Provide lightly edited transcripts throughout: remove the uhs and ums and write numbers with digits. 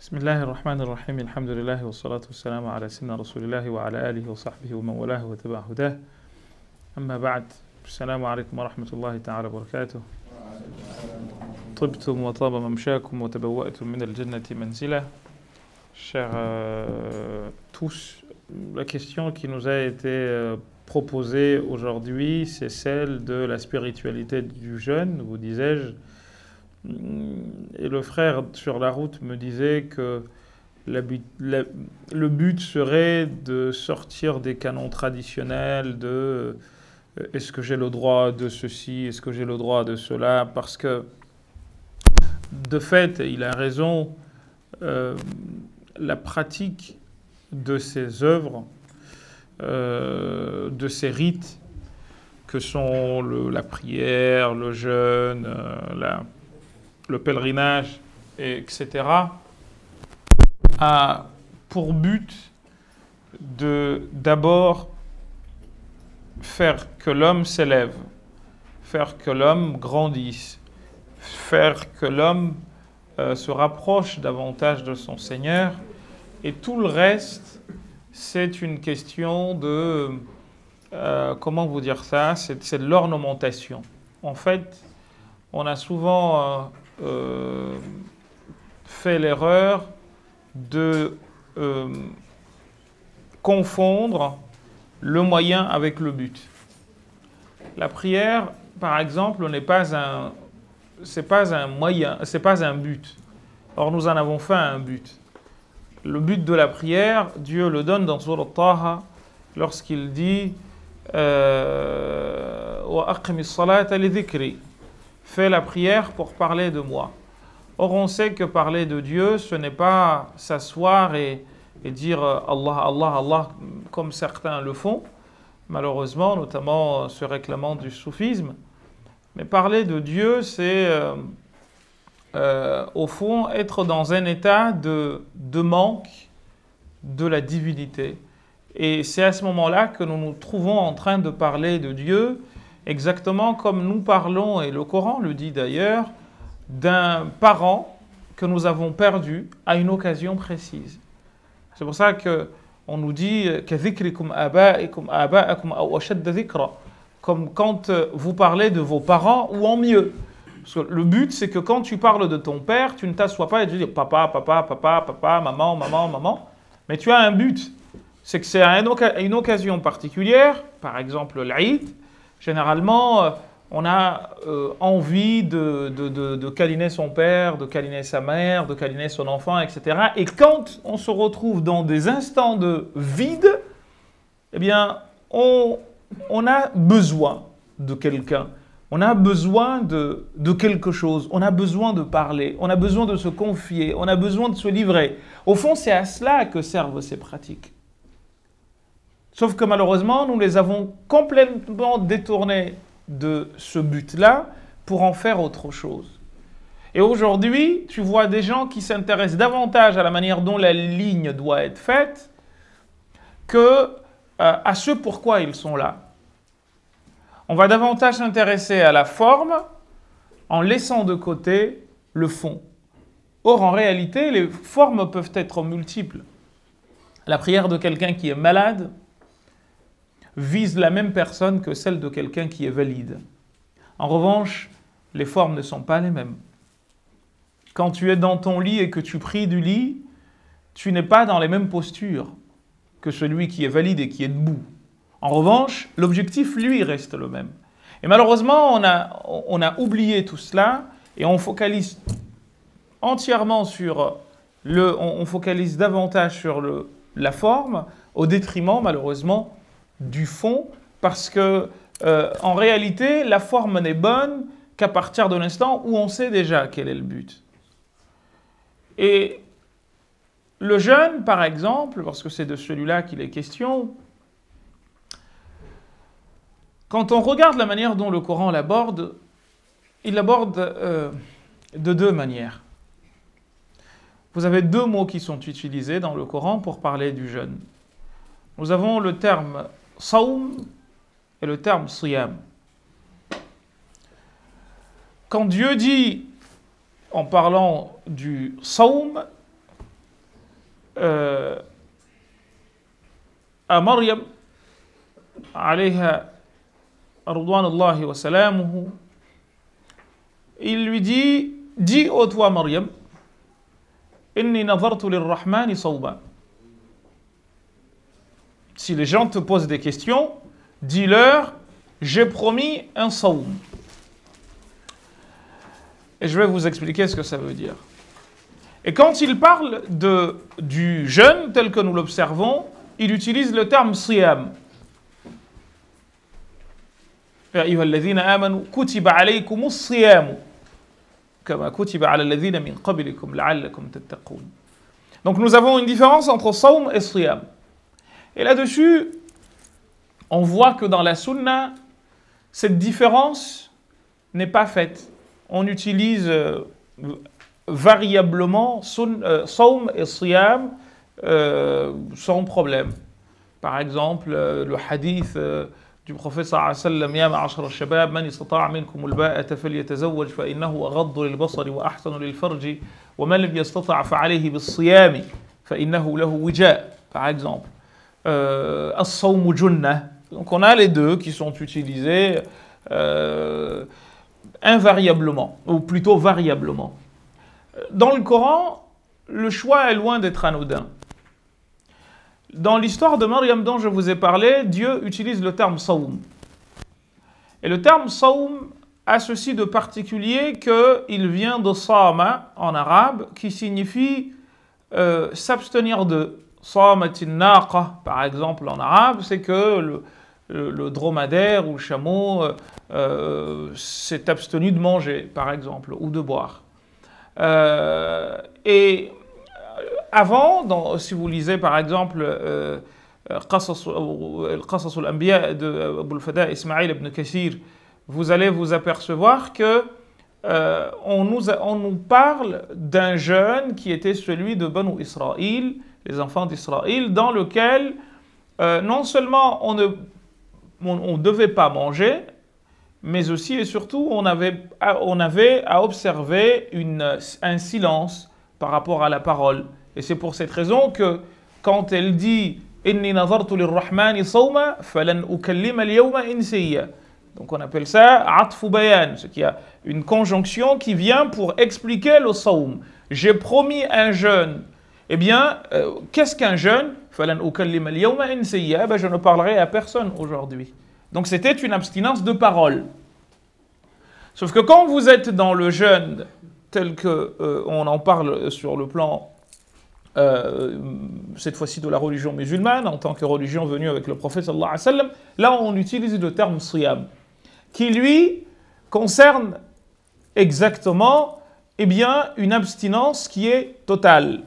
بسم الله الرحمن الرحيم الحمد لله والصلاة والسلام على سيدنا رسول الله وعلى آله وصحبه ومن والاه وتبع هداه أما بعد السلام عليكم ورحمة الله تعالى وبركاته طبتم وطاب ممشاكم وتبوأتم من الجنة منزلا. Chers tous, la question qui nous a été proposée aujourd'hui, c'est celle de la spiritualité du jeûne, vous disais-je. Et le frère sur la route me disait que le but serait de sortir des canons traditionnels de est-ce que j'ai le droit de ceci, est-ce que j'ai le droit de cela, parce que de fait, il a raison, la pratique de ces œuvres, de ces rites que sont la prière, le jeûne, le pèlerinage, etc., a pour but d'abord faire que l'homme s'élève, faire que l'homme grandisse, faire que l'homme se rapproche davantage de son Seigneur. Et tout le reste, c'est une question de, comment vous dire ça, c'est de l'ornementation. En fait, on a souvent fait l'erreur de confondre le moyen avec le but. La prière, par exemple, c'est pas un moyen, c'est pas un but. Or, nous en avons fait un but. Le but de la prière, Dieu le donne dans Surat Taha lorsqu'il dit wa aqmis salata li dhikri. Fais la prière pour parler de moi. Or, on sait que parler de Dieu, ce n'est pas s'asseoir et dire Allah, Allah, Allah, comme certains le font, malheureusement, notamment se réclamant du soufisme. Mais parler de Dieu, c'est au fond être dans un état de manque de la divinité. Et c'est à ce moment-là que nous nous trouvons en train de parler de Dieu, exactement comme nous parlons, et le Coran le dit d'ailleurs, d'un parent que nous avons perdu à une occasion précise. C'est pour ça qu'on nous dit comme quand vous parlez de vos parents ou en mieux. Parce que le but, c'est que quand tu parles de ton père, tu ne t'assois pas et tu dis papa, papa, papa, papa, maman, maman, maman. Mais tu as un but. C'est que c'est à une occasion particulière, par exemple l'Aïd. Généralement, on a envie de câliner son père, de câliner sa mère, de câliner son enfant, etc. Et quand on se retrouve dans des instants de vide, eh bien, on a besoin de quelqu'un. On a besoin de quelque chose. On a besoin de parler. On a besoin de se confier. On a besoin de se livrer. Au fond, c'est à cela que servent ces pratiques. Sauf que malheureusement, nous les avons complètement détournés de ce but-là pour en faire autre chose. Et aujourd'hui, tu vois des gens qui s'intéressent davantage à la manière dont la ligne doit être faite que à ce pourquoi ils sont là. On va davantage s'intéresser à la forme en laissant de côté le fond. Or, en réalité, les formes peuvent être multiples. La prière de quelqu'un qui est malade vise la même personne que celle de quelqu'un qui est valide. En revanche, les formes ne sont pas les mêmes. Quand tu es dans ton lit et que tu pries du lit, tu n'es pas dans les mêmes postures que celui qui est valide et qui est debout. En revanche, l'objectif, lui, reste le même. Et malheureusement, on a oublié tout cela et on focalise entièrement sur on focalise davantage sur la forme au détriment, malheureusement, du fond, parce que en réalité, la forme n'est bonne qu'à partir de l'instant où on sait déjà quel est le but. Et le jeûne, par exemple, parce que c'est de celui-là qu'il est question, quand on regarde la manière dont le Coran l'aborde, il l'aborde de deux manières. Vous avez deux mots qui sont utilisés dans le Coran pour parler du jeûne. Nous avons le terme Sawm et le terme Siyam. Quand Dieu dit, en parlant du Sawm, à Maryam, alayha ridwanullahi wa salamuhu, il lui dit, dis ô toi Maryam, inni nazartu lirrahmani sawma. Si les gens te posent des questions, dis-leur, j'ai promis un sawm. Et je vais vous expliquer ce que ça veut dire. Et quand il parle du jeûne tel que nous l'observons, il utilise le terme siyam. Ya ayyuha alladhina amanu kutiba alaykumus siyamu kama kutiba ala alladhina min qablikum la'allakum tattaqun. Donc nous avons une différence entre sawm et siyam. Et là-dessus, on voit que dans la sunna, cette différence n'est pas faite. On utilise variablement sawm et siyam sans problème. Par exemple, le hadith du prophète sallallahu alayhi wa sallam, Ya ma'ashara al-shabab, man istata'a minkum al-ba'ata falyatazawwaj fa innahu aghaddu lil-basari wa ahsanu lil-farji wa man lam yastata' fa alayhi bis-siyami fa innahu lahu wija'. Par exemple, as-sawmu junnah. Donc on a les deux qui sont utilisés invariablement, ou plutôt variablement. Dans le Coran, le choix est loin d'être anodin. Dans l'histoire de Maryam dont je vous ai parlé, Dieu utilise le terme sawm. Et le terme sawm a ceci de particulier qu'il vient de sama en arabe, qui signifie s'abstenir de. Sawmatin naqa, par exemple en arabe, c'est que le dromadaire ou le chameau s'est abstenu de manger, par exemple, ou de boire. Et avant, si vous lisez par exemple Qasas al-Anbiya de Abu al-Fada Ismaïl ibn Kathir, vous allez vous apercevoir que on nous parle d'un jeûne qui était celui de Banu Israël, les enfants d'Israël, dans lequel non seulement on ne devait pas manger, mais aussi et surtout on avait à observer un silence par rapport à la parole. Et c'est pour cette raison que quand elle dit « Inni nazartu lirrahmani sawma, falan ukallima al-yawma insiya ». Donc on appelle ça « atfu bayan », ce qui a une conjonction qui vient pour expliquer le sawm. J'ai promis un jeûne. Eh bien, qu'est-ce qu'un jeûne? Falan ukallima al-yawma insiya, je ne parlerai à personne aujourd'hui. Donc c'était une abstinence de parole. Sauf que quand vous êtes dans le jeûne tel qu'on en parle sur le plan, cette fois-ci de la religion musulmane, en tant que religion venue avec le prophète sallallahu alayhi wa sallam, là on utilise le terme siyam, qui lui concerne exactement une abstinence qui est totale.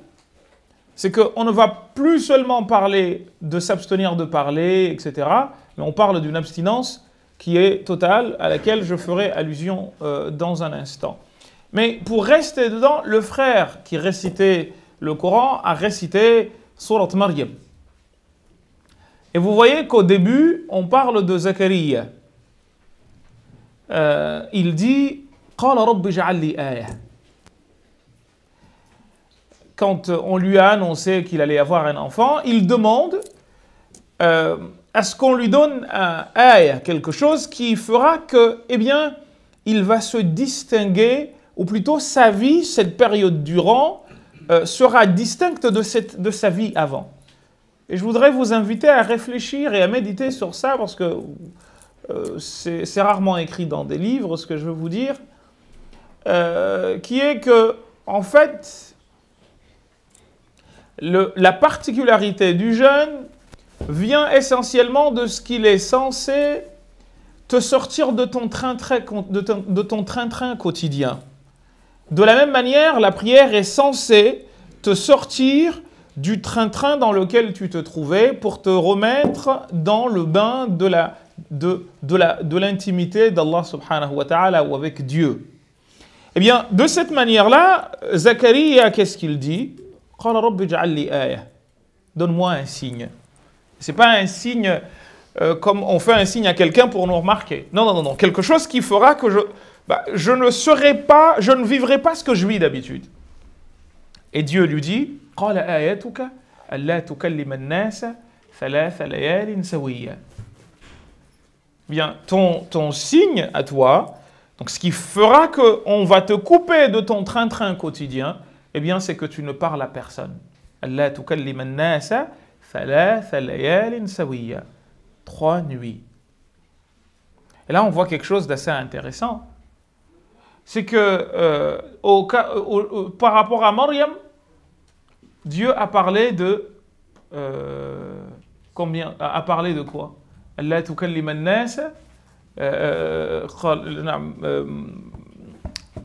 C'est qu'on ne va plus seulement parler de s'abstenir de parler, etc., mais on parle d'une abstinence qui est totale, à laquelle je ferai allusion dans un instant. Mais pour rester dedans, le frère qui récitait le Coran a récité Surat Maryam. Et vous voyez qu'au début, on parle de Zacharia. Il dit « Qala rabbi ja'al li ayah » Quand on lui a annoncé qu'il allait avoir un enfant, il demande à ce qu'on lui donne un ayah, quelque chose qui fera que, il va se distinguer, ou plutôt sa vie, cette période durant, sera distincte de sa vie avant. Et je voudrais vous inviter à réfléchir et à méditer sur ça, parce que c'est rarement écrit dans des livres, ce que je veux vous dire, qui est que, en fait, la particularité du jeûne vient essentiellement de ce qu'il est censé te sortir de ton train-train quotidien. De la même manière, la prière est censée te sortir du train-train dans lequel tu te trouvais pour te remettre dans le bain de l'intimité d'Allah subhanahu wa ta'ala ou avec Dieu. Eh bien, de cette manière-là, Zacharia, qu'est-ce qu'il dit? Qala rabbi ja'al li ayah. Donne-moi un signe. C'est pas un signe comme on fait un signe à quelqu'un pour nous remarquer. Non. Quelque chose qui fera que je ne vivrai pas ce que je vis d'habitude. Et Dieu lui dit, قال آياتك ألا تكلم الناس ثلاث ليال سويا. Bien, ton signe à toi, donc ce qui fera qu'on va te couper de ton train-train quotidien, eh bien, c'est que tu ne parles à personne. ألا تكلم الناس ثلاث ليال سويا. 3 nuits. Et là, on voit quelque chose d'assez intéressant. C'est que par rapport à Maryam, Dieu a parlé de combien? A parlé de quoi? ألا تكلم الناس.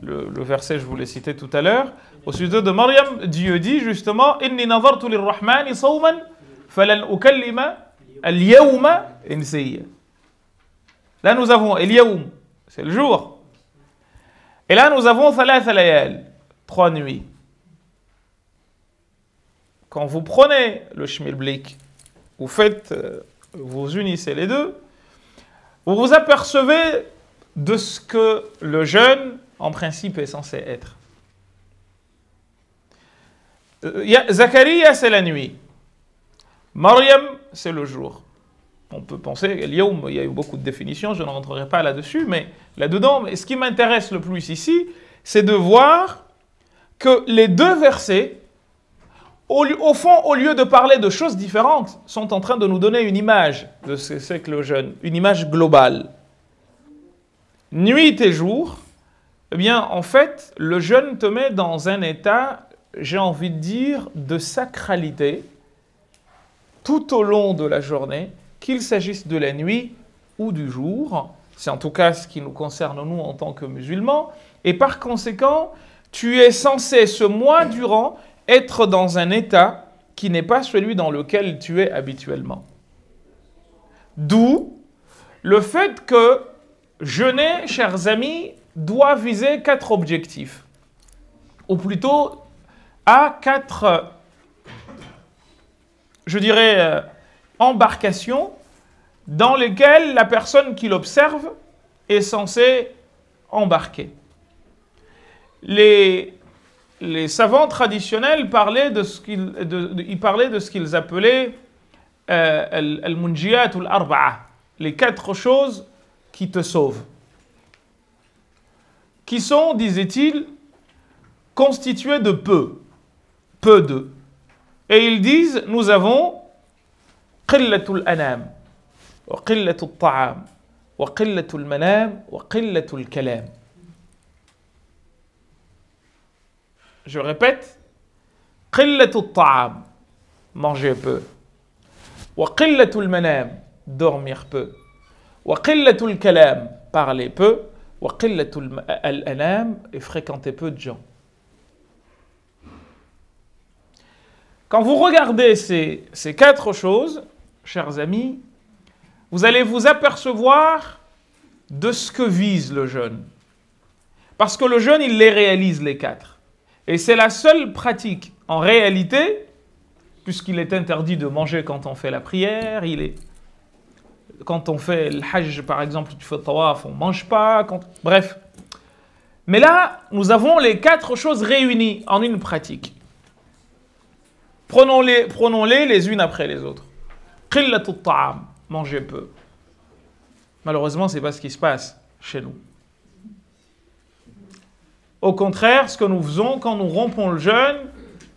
Le verset, je vous l'ai cité tout à l'heure. Au sujet de Maryam, Dieu dit justement إني نظرت للرحمن صوما فلن أكلم اليوم إنسيا. Là, nous avons اليوم, c'est le jour. Et là, nous avons ثلاث ليال, 3 nuits. Quand vous prenez le schmilblick, vous unissez les deux, vous vous apercevez de ce que le jeûne, en principe, est censé être. Zacharia, c'est la nuit. Maryam, c'est le jour. On peut penser, il y a eu beaucoup de définitions, je ne rentrerai pas là-dessus, mais là-dedans, ce qui m'intéresse le plus ici, c'est de voir que les deux versets, au fond, au lieu de parler de choses différentes, sont en train de nous donner une image de ce que c'est que le jeûne, une image globale. Nuit et jour, eh bien, en fait, le jeûne te met dans un état, j'ai envie de dire, de sacralité, tout au long de la journée, qu'il s'agisse de la nuit ou du jour. C'est en tout cas ce qui nous concerne, nous, en tant que musulmans. Et par conséquent, tu es censé, ce mois durant, être dans un état qui n'est pas celui dans lequel tu es habituellement. D'où le fait que jeûner, chers amis, doit viser 4 objectifs. Ou plutôt à 4, je dirais, embarcations dans lesquelles la personne qui l'observe est censée embarquer. Les savants traditionnels parlaient de ce qu'ils appelaient al-munjiyat ou al-arba'a, les 4 choses qui te sauvent, qui sont, disait-il, constituées de peu de. Et ils disent, nous avons qillatul anam, wa qillatul ta'am, wa qillatul manam, wa qillatul kalam. Je répète, qillatul ta'am, manger peu, wa qillatul manam, dormir peu, wa qillatul kalam, parler peu, wa qillatul anam, et fréquenter peu de gens. Quand vous regardez ces 4 choses, chers amis, vous allez vous apercevoir de ce que vise le jeûne. Parce que le jeûne, il les réalise, les 4. Et c'est la seule pratique, en réalité, puisqu'il est interdit de manger quand on fait la prière, quand on fait le hajj, par exemple, tu fais le tawaf, on ne mange pas, bref. Mais là, nous avons les 4 choses réunies en une pratique. Prenons-les les unes après les autres. Qillatul ta'am, manger peu. Malheureusement, ce n'est pas ce qui se passe chez nous. Au contraire, ce que nous faisons quand nous rompons le jeûne,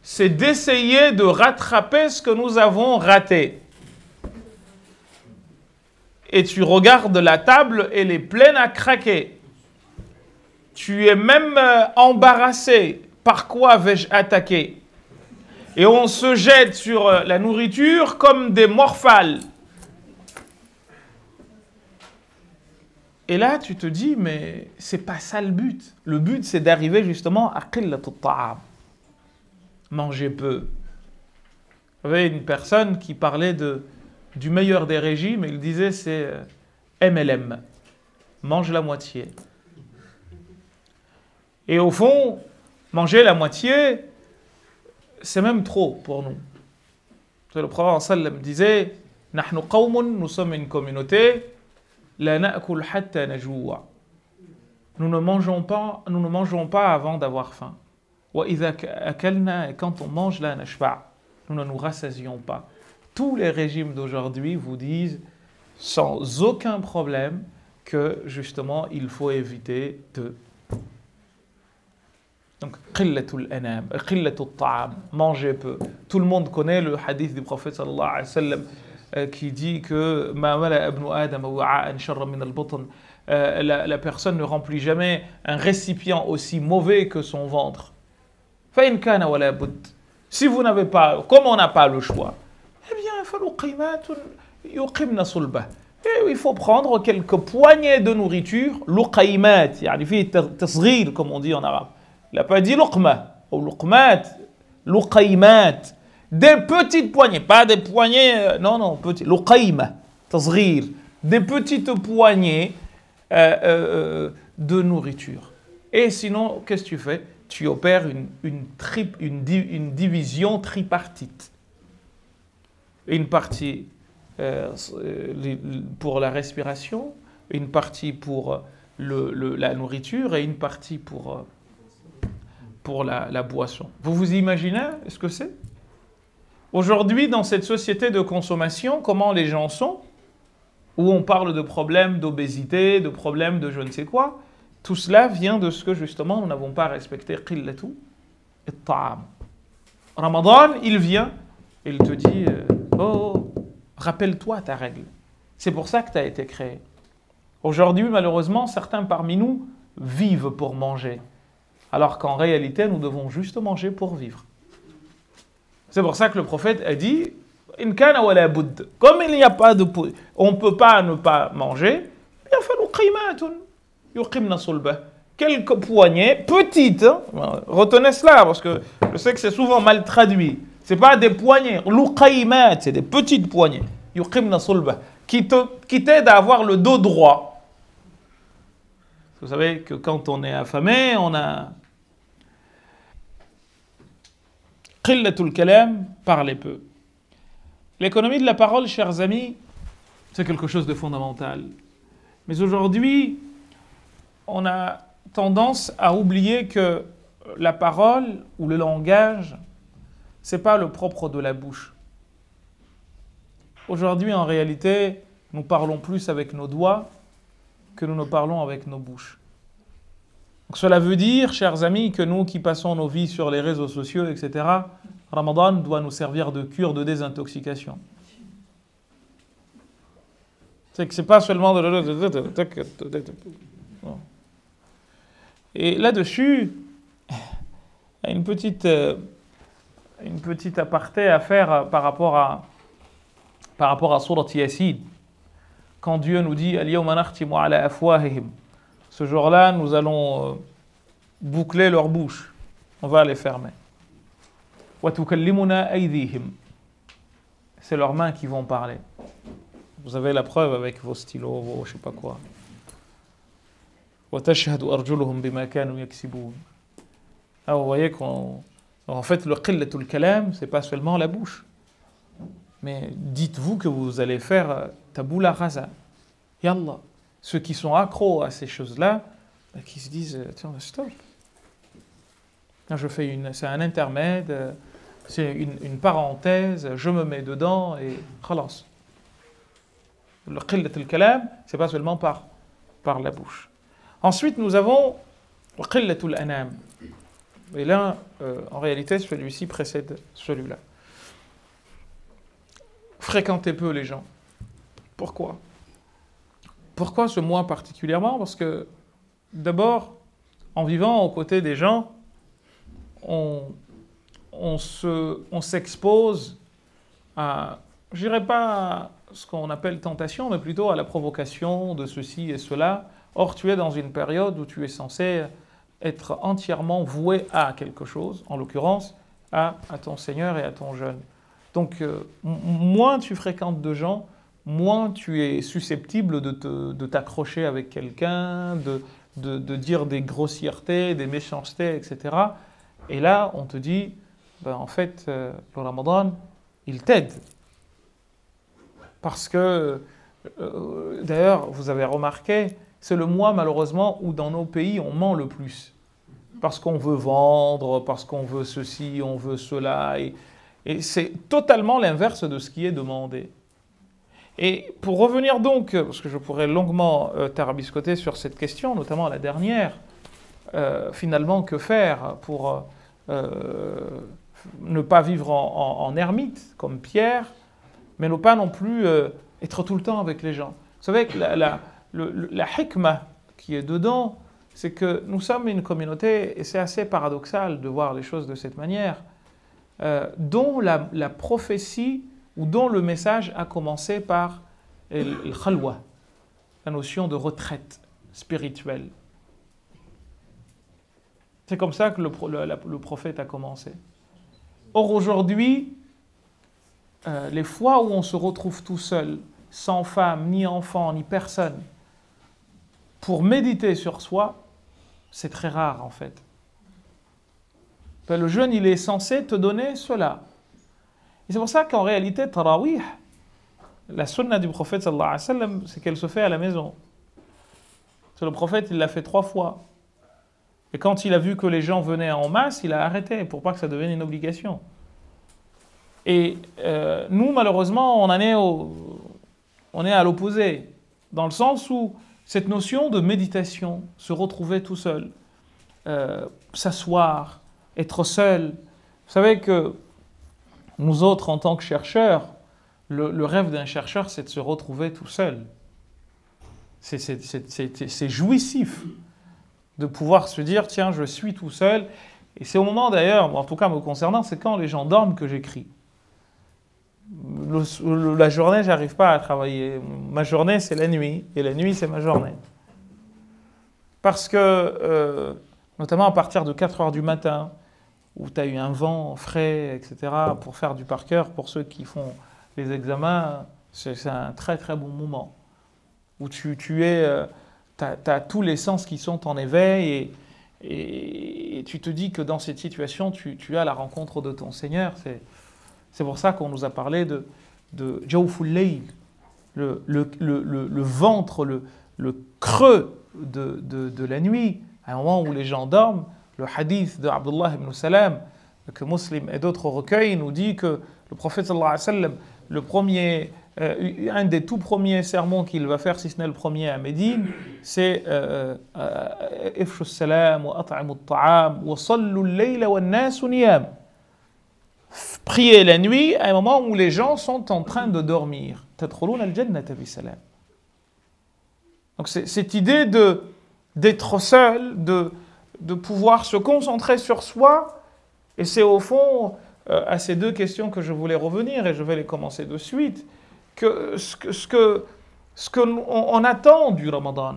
c'est d'essayer de rattraper ce que nous avons raté. Et tu regardes la table, elle est pleine à craquer. Tu es même embarrassé. Par quoi vais-je attaquer? Et on se jette sur la nourriture comme des morphales. Et là, tu te dis, mais c'est pas ça le but. Le but, c'est d'arriver justement à qillatul ta'am. Manger peu. Il y avait une personne qui parlait du meilleur des régimes, il disait c'est MLM. Mange la moitié. Et au fond, manger la moitié, c'est même trop pour nous. Le prophète sallam disait, Nahnu qawmun, nous sommes une communauté, la na'kul hatta najua. Nous ne mangeons pas avant d'avoir faim. وَإِذَا أَكَلْنَا, et quand on mange la nashba', nous ne nous rassasions pas. Tous les régimes d'aujourd'hui vous disent sans aucun problème que justement il faut éviter de. Donc, qillatul anam, qillatul ta'am, manger peu. Tout le monde connaît le hadith du prophète sallallahu alayhi wa sallam qui dit que ma mala ibn adam wa'an sharra min al-batn. La personne ne remplit jamais un récipient aussi mauvais que son ventre. Fa in kana wala bud. Si vous n'avez pas, comme on n'a pas le choix, eh bien, il faut prendre quelques poignées de nourriture, luqaymat, yani fi tasghir comme on dit en arabe. Il n'a pas dit luqma ou luqmat, luqaymat, des petites poignées, pas des poignées, non, petits, luqayma, tasghir, des petites poignées de nourriture. Et sinon, qu'est-ce que tu fais? Tu opères une division tripartite. Une partie pour la respiration, une partie pour la nourriture et une partie pour la boisson. Vous vous imaginez ce que c'est? Aujourd'hui, dans cette société de consommation, comment les gens sont, où on parle de problèmes d'obésité, de problèmes de je ne sais quoi, tout cela vient de ce que justement nous n'avons pas respecté. Qillatu at-ta'am. Ramadan, il vient, il te dit oh, rappelle-toi ta règle. C'est pour ça que tu as été créé. Aujourd'hui, malheureusement, certains parmi nous vivent pour manger, alors qu'en réalité, nous devons juste manger pour vivre. C'est pour ça que le prophète a dit in kana wala bud. Comme il n'y a pas de, on ne peut pas ne pas manger, il faut qimatun. Quelques poignées, petites, hein, retenez cela, parce que je sais que c'est souvent mal traduit. Ce n'est pas des poignées, l'uqaymat, c'est des petites poignées, qui t'aident à avoir le dos droit. Vous savez que quand on est affamé, on a qillatul kalam, parler peu. L'économie de la parole, chers amis, c'est quelque chose de fondamental. Mais aujourd'hui, on a tendance à oublier que la parole ou le langage, ce n'est pas le propre de la bouche. Aujourd'hui, en réalité, nous parlons plus avec nos doigts que nous ne parlons avec nos bouches. Donc, cela veut dire, chers amis, que nous qui passons nos vies sur les réseaux sociaux, etc., Ramadan doit nous servir de cure de désintoxication. C'est que ce n'est pas seulement de... Non. Et là-dessus, il y a une petite aparté à faire par rapport à Surat Yasin. Quand Dieu nous dit Al-yawma nakhtimu ala afwahihim, ce jour-là, nous allons boucler leur bouche, on va les fermer. Wa tukallimuna aydihim, c'est leurs mains qui vont parler. Vous avez la preuve avec vos stylos, vos je sais pas quoi. Ah, vous voyez qu'en fait, le qillatul kalam, c'est pas seulement la bouche. Mais dites-vous que vous allez faire taboula rasa. Yallah. Ceux qui sont accros à ces choses-là, qui se disent, tiens, stop. C'est un intermède, c'est une parenthèse, je me mets dedans et khalas. Le qillatul kalam, c'est pas seulement par la bouche. Ensuite, nous avons le qillatul anam. Et là, en réalité, celui-ci précède celui-là. Fréquentez peu les gens. Pourquoi? Pourquoi ce mois particulièrement? Parce que, d'abord, en vivant aux côtés des gens, on s'expose à, je dirais pas ce qu'on appelle tentation, mais plutôt à la provocation de ceci et cela. Or, tu es dans une période où tu es censé être entièrement voué à quelque chose, en l'occurrence à ton Seigneur et à ton jeûne. Donc, moins tu fréquentes de gens, moins tu es susceptible de t'accrocher avec quelqu'un, de dire des grossièretés, des méchancetés, etc. Et là, on te dit, ben, en fait, le Ramadan, il t'aide. Parce que, d'ailleurs, vous avez remarqué, c'est le mois, malheureusement, où dans nos pays, on ment le plus. parce qu'on veut vendre, parce qu'on veut ceci, on veut cela. Et c'est totalement l'inverse de ce qui est demandé. Et pour revenir donc, parce que je pourrais longuement tarabiscoter sur cette question, notamment la dernière, finalement, que faire pour ne pas vivre en ermite, comme Pierre, mais ne pas non plus être tout le temps avec les gens. Vous savez que la hikmah qui est dedans, c'est que nous sommes une communauté, et c'est assez paradoxal de voir les choses de cette manière, dont la prophétie, ou dont le message a commencé par le khalwa, la notion de retraite spirituelle. C'est comme ça que le prophète a commencé. Or aujourd'hui, les fois où on se retrouve tout seul, sans femme, ni enfant, ni personne, pour méditer sur soi, c'est très rare en fait. Le jeûne, il est censé te donner cela. Et c'est pour ça qu'en réalité, Tarawih, la sunna du prophète sallallahu alayhi wa sallam, c'est qu'elle se fait à la maison. Le prophète, il l'a fait 3 fois. Et quand il a vu que les gens venaient en masse, il a arrêté pour pas que ça devienne une obligation. Et nous, malheureusement, on est à l'opposé, dans le sens où cette notion de méditation, se retrouver tout seul, s'asseoir, être seul. Vous savez que nous autres, en tant que chercheurs, le rêve d'un chercheur, c'est de se retrouver tout seul. C'est jouissif de pouvoir se dire, tiens, je suis tout seul. Et c'est au moment d'ailleurs, en tout cas me concernant, c'est quand les gens dorment que j'écris. La journée, j'arrive pas à travailler. Ma journée, c'est la nuit. Et la nuit, c'est ma journée. Parce que, notamment à partir de 4 heures du matin, où tu as eu un vent frais, etc., pour faire du par cœur, pour ceux qui font les examens, c'est un très très bon moment. Où tu as tous les sens qui sont en éveil et tu te dis que dans cette situation, tu as la rencontre de ton Seigneur. C'est pour ça qu'on nous a parlé de Jawful Layl, le ventre, le creux de la nuit, à un moment où les gens dorment. Le hadith de Abdullah ibn Salam, que Muslim et d'autres recueillent, nous dit que le prophète sallallahu alayhi wa sallam, un des tout premiers sermons qu'il va faire, si ce n'est le premier à Médine, c'est Ifshu salam wa at'imu at-ta'am wa sallu al-layla wa an-nasu niyam. Prier la nuit à un moment où les gens sont en train de dormir. Tadkhuluna al-jannata bi salam. Donc c'est cette idée d'être seul, de pouvoir se concentrer sur soi, et c'est au fond à ces 2 questions que je voulais revenir, et je vais les commencer de suite, que ce qu'on attend du Ramadan.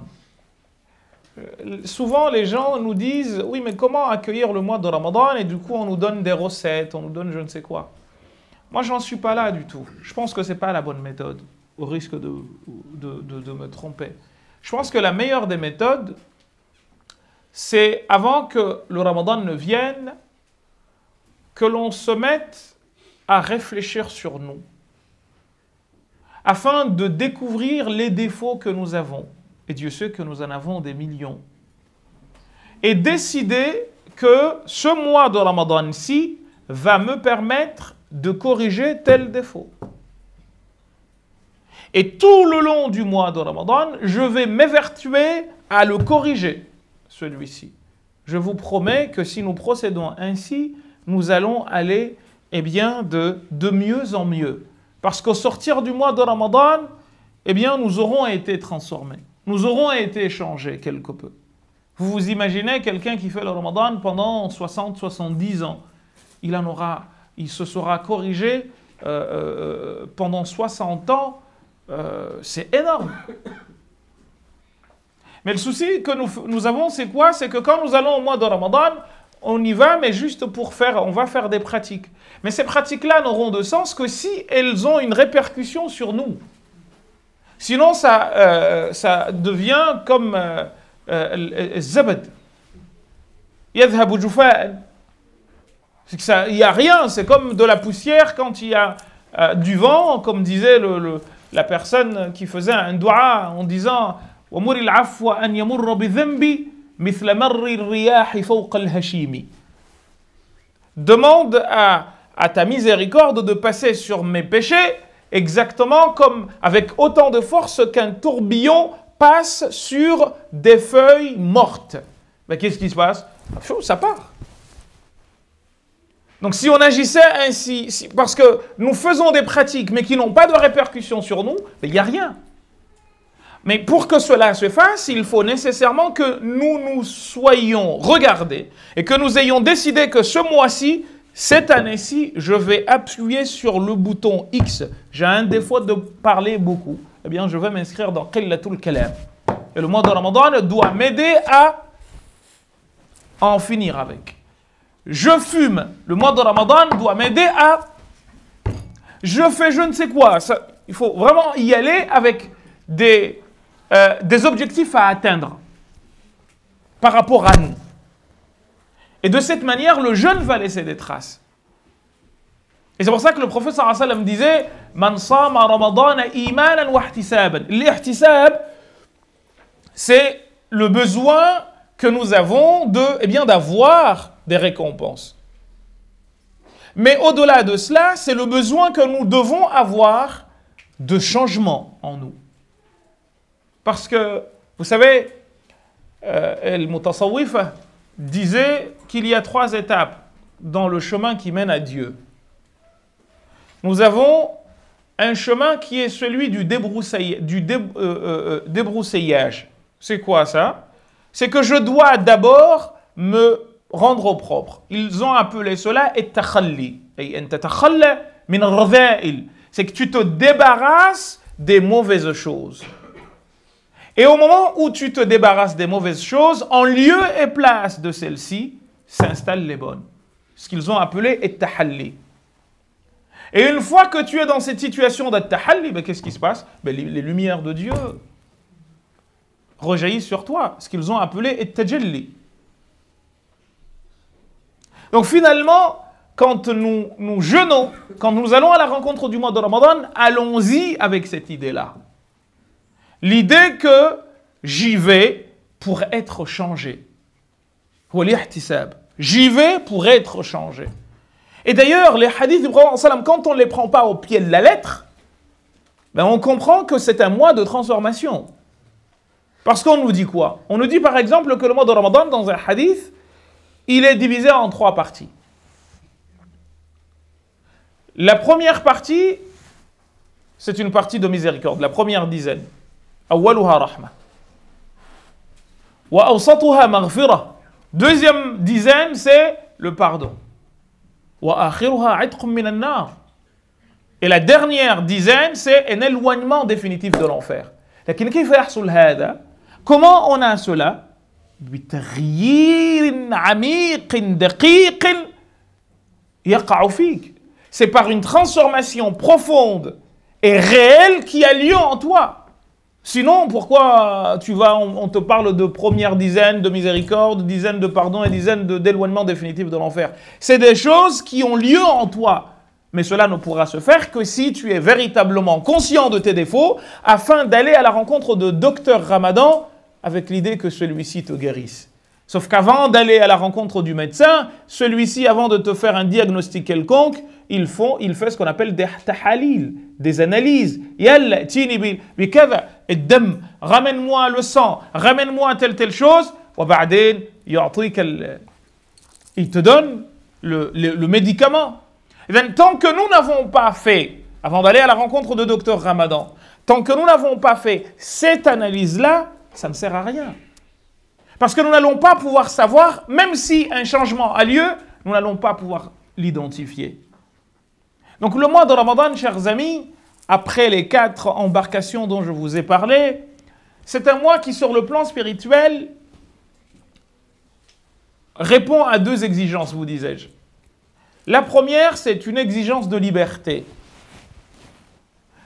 Souvent les gens nous disent, oui mais comment accueillir le mois de Ramadan, et du coup on nous donne des recettes, on nous donne je ne sais quoi. Moi j'en suis pas là du tout. Je pense que c'est pas la bonne méthode, au risque de me tromper. Je pense que la meilleure des méthodes, c'est avant que le Ramadan ne vienne, que l'on se mette à réfléchir sur nous, afin de découvrir les défauts que nous avons, et Dieu sait que nous en avons des millions, et décider que ce mois de Ramadan-ci va me permettre de corriger tel défaut. Et tout le long du mois de Ramadan, je vais m'évertuer à le corriger, celui-ci. Je vous promets que si nous procédons ainsi, nous allons aller de mieux en mieux. Parce qu'au sortir du mois de Ramadan, nous aurons été transformés. Nous aurons été changés quelque peu. Vous vous imaginez quelqu'un qui fait le Ramadan pendant 60-70 ans. Il se sera corrigé pendant 60 ans. C'est énorme. Mais le souci que nous avons, c'est quoi? C'est que quand nous allons au mois de Ramadan, on y va, mais juste on va faire des pratiques. Mais ces pratiques-là n'auront de sens que si elles ont une répercussion sur nous. Sinon, ça devient comme zabad. Yadhabu jufa'an. Il n'y a rien, c'est comme de la poussière quand il y a du vent, comme disait la personne qui faisait un dua en disant وَمُرِ الْعَفْوَ أَنْ يَمُرَّ بِذَنْبِ مثل مر الرياح فوق الهشيم. Demande à ta miséricorde de passer sur mes péchés exactement comme avec autant de force qu'un tourbillon passe sur des feuilles mortes. Ben, qu'est-ce qui se passe? Ça part. Donc si on agissait ainsi, parce que nous faisons des pratiques mais qui n'ont pas de répercussions sur nous, il n'y a rien. Mais pour que cela se fasse, il faut nécessairement que nous soyons regardés et que nous ayons décidé que ce mois-ci, cette année-ci, je vais appuyer sur le bouton X. J'ai un défaut de parler beaucoup. Eh bien, je vais m'inscrire dans Qillatul Kalam. Et le mois de Ramadan doit m'aider à en finir avec. Je fume. Le mois de Ramadan doit m'aider à... Je fais je ne sais quoi. Ça, il faut vraiment y aller avec des objectifs à atteindre par rapport à nous. Et de cette manière, le jeûne va laisser des traces. Et c'est pour ça que le prophète sallallahu alayhi wa sallam disait « Man sama Ramadan imanan wa ihtisaban ». L'ihtisab, c'est le besoin que nous avons d'avoir des récompenses. Mais au-delà de cela, c'est le besoin que nous devons avoir de changement en nous. Parce que, vous savez, Al-Mutasawwif disait qu'il y a 3 étapes dans le chemin qui mène à Dieu. Nous avons un chemin qui est celui du débroussaillage. C'est quoi ça? C'est que je dois d'abord me rendre au propre. Ils ont appelé cela « at-takhalli ». C'est que tu te débarrasses des mauvaises choses. Et au moment où tu te débarrasses des mauvaises choses, en lieu et place de celles-ci, s'installent les bonnes. Ce qu'ils ont appelé at-tahalli. Et une fois que tu es dans cette situation d'at-tahalli, ben, qu'est-ce qui se passe? Ben, les lumières de Dieu rejaillissent sur toi. Ce qu'ils ont appelé at-tajalli. Donc finalement, quand nous jeûnons, quand nous allons à la rencontre du mois de Ramadan, allons-y avec cette idée-là. L'idée que j'y vais pour être changé. J'y vais pour être changé. Et d'ailleurs, les hadiths du prophète, quand on ne les prend pas au pied de la lettre, ben on comprend que c'est un mois de transformation. Parce qu'on nous dit quoi? On nous dit par exemple que le mois de Ramadan, dans un hadith, il est divisé en 3 parties. La première partie, c'est une partie de miséricorde, la première dizaine. أولها رحمة وأوسطها مغفرة. Deuxième dizaine, c'est le pardon. وآخرها عتق من النار. Et la dernière dizaine, c'est un éloignement définitif de l'enfer. لكن كيف يحصل هذا? Comment on a cela? بتغيير عميق دقيق يقع فيك. C'est par une transformation profonde et réelle qui a lieu en toi. Sinon, pourquoi on te parle de première dizaine de miséricorde, dizaine de pardon et dizaine d'éloignement définitif de l'enfer? C'est des choses qui ont lieu en toi. Mais cela ne pourra se faire que si tu es véritablement conscient de tes défauts, afin d'aller à la rencontre de Docteur Ramadan avec l'idée que celui-ci te guérisse. Sauf qu'avant d'aller à la rencontre du médecin, celui-ci, avant de te faire un diagnostic quelconque, il fait ce qu'on appelle des tahalil, des analyses. Yalla, tini bi kada, ad-dam, ramène-moi le sang, ramène-moi telle chose, il te donne le médicament. Et bien, tant que nous n'avons pas fait, avant d'aller à la rencontre de Docteur Ramadan, tant que nous n'avons pas fait cette analyse-là, ça ne sert à rien. Parce que nous n'allons pas pouvoir savoir, même si un changement a lieu, nous n'allons pas pouvoir l'identifier. Donc le mois de Ramadan, chers amis, après les 4 embarcations dont je vous ai parlé, c'est un mois qui, sur le plan spirituel, répond à 2 exigences, vous disais-je. La première, c'est une exigence de liberté.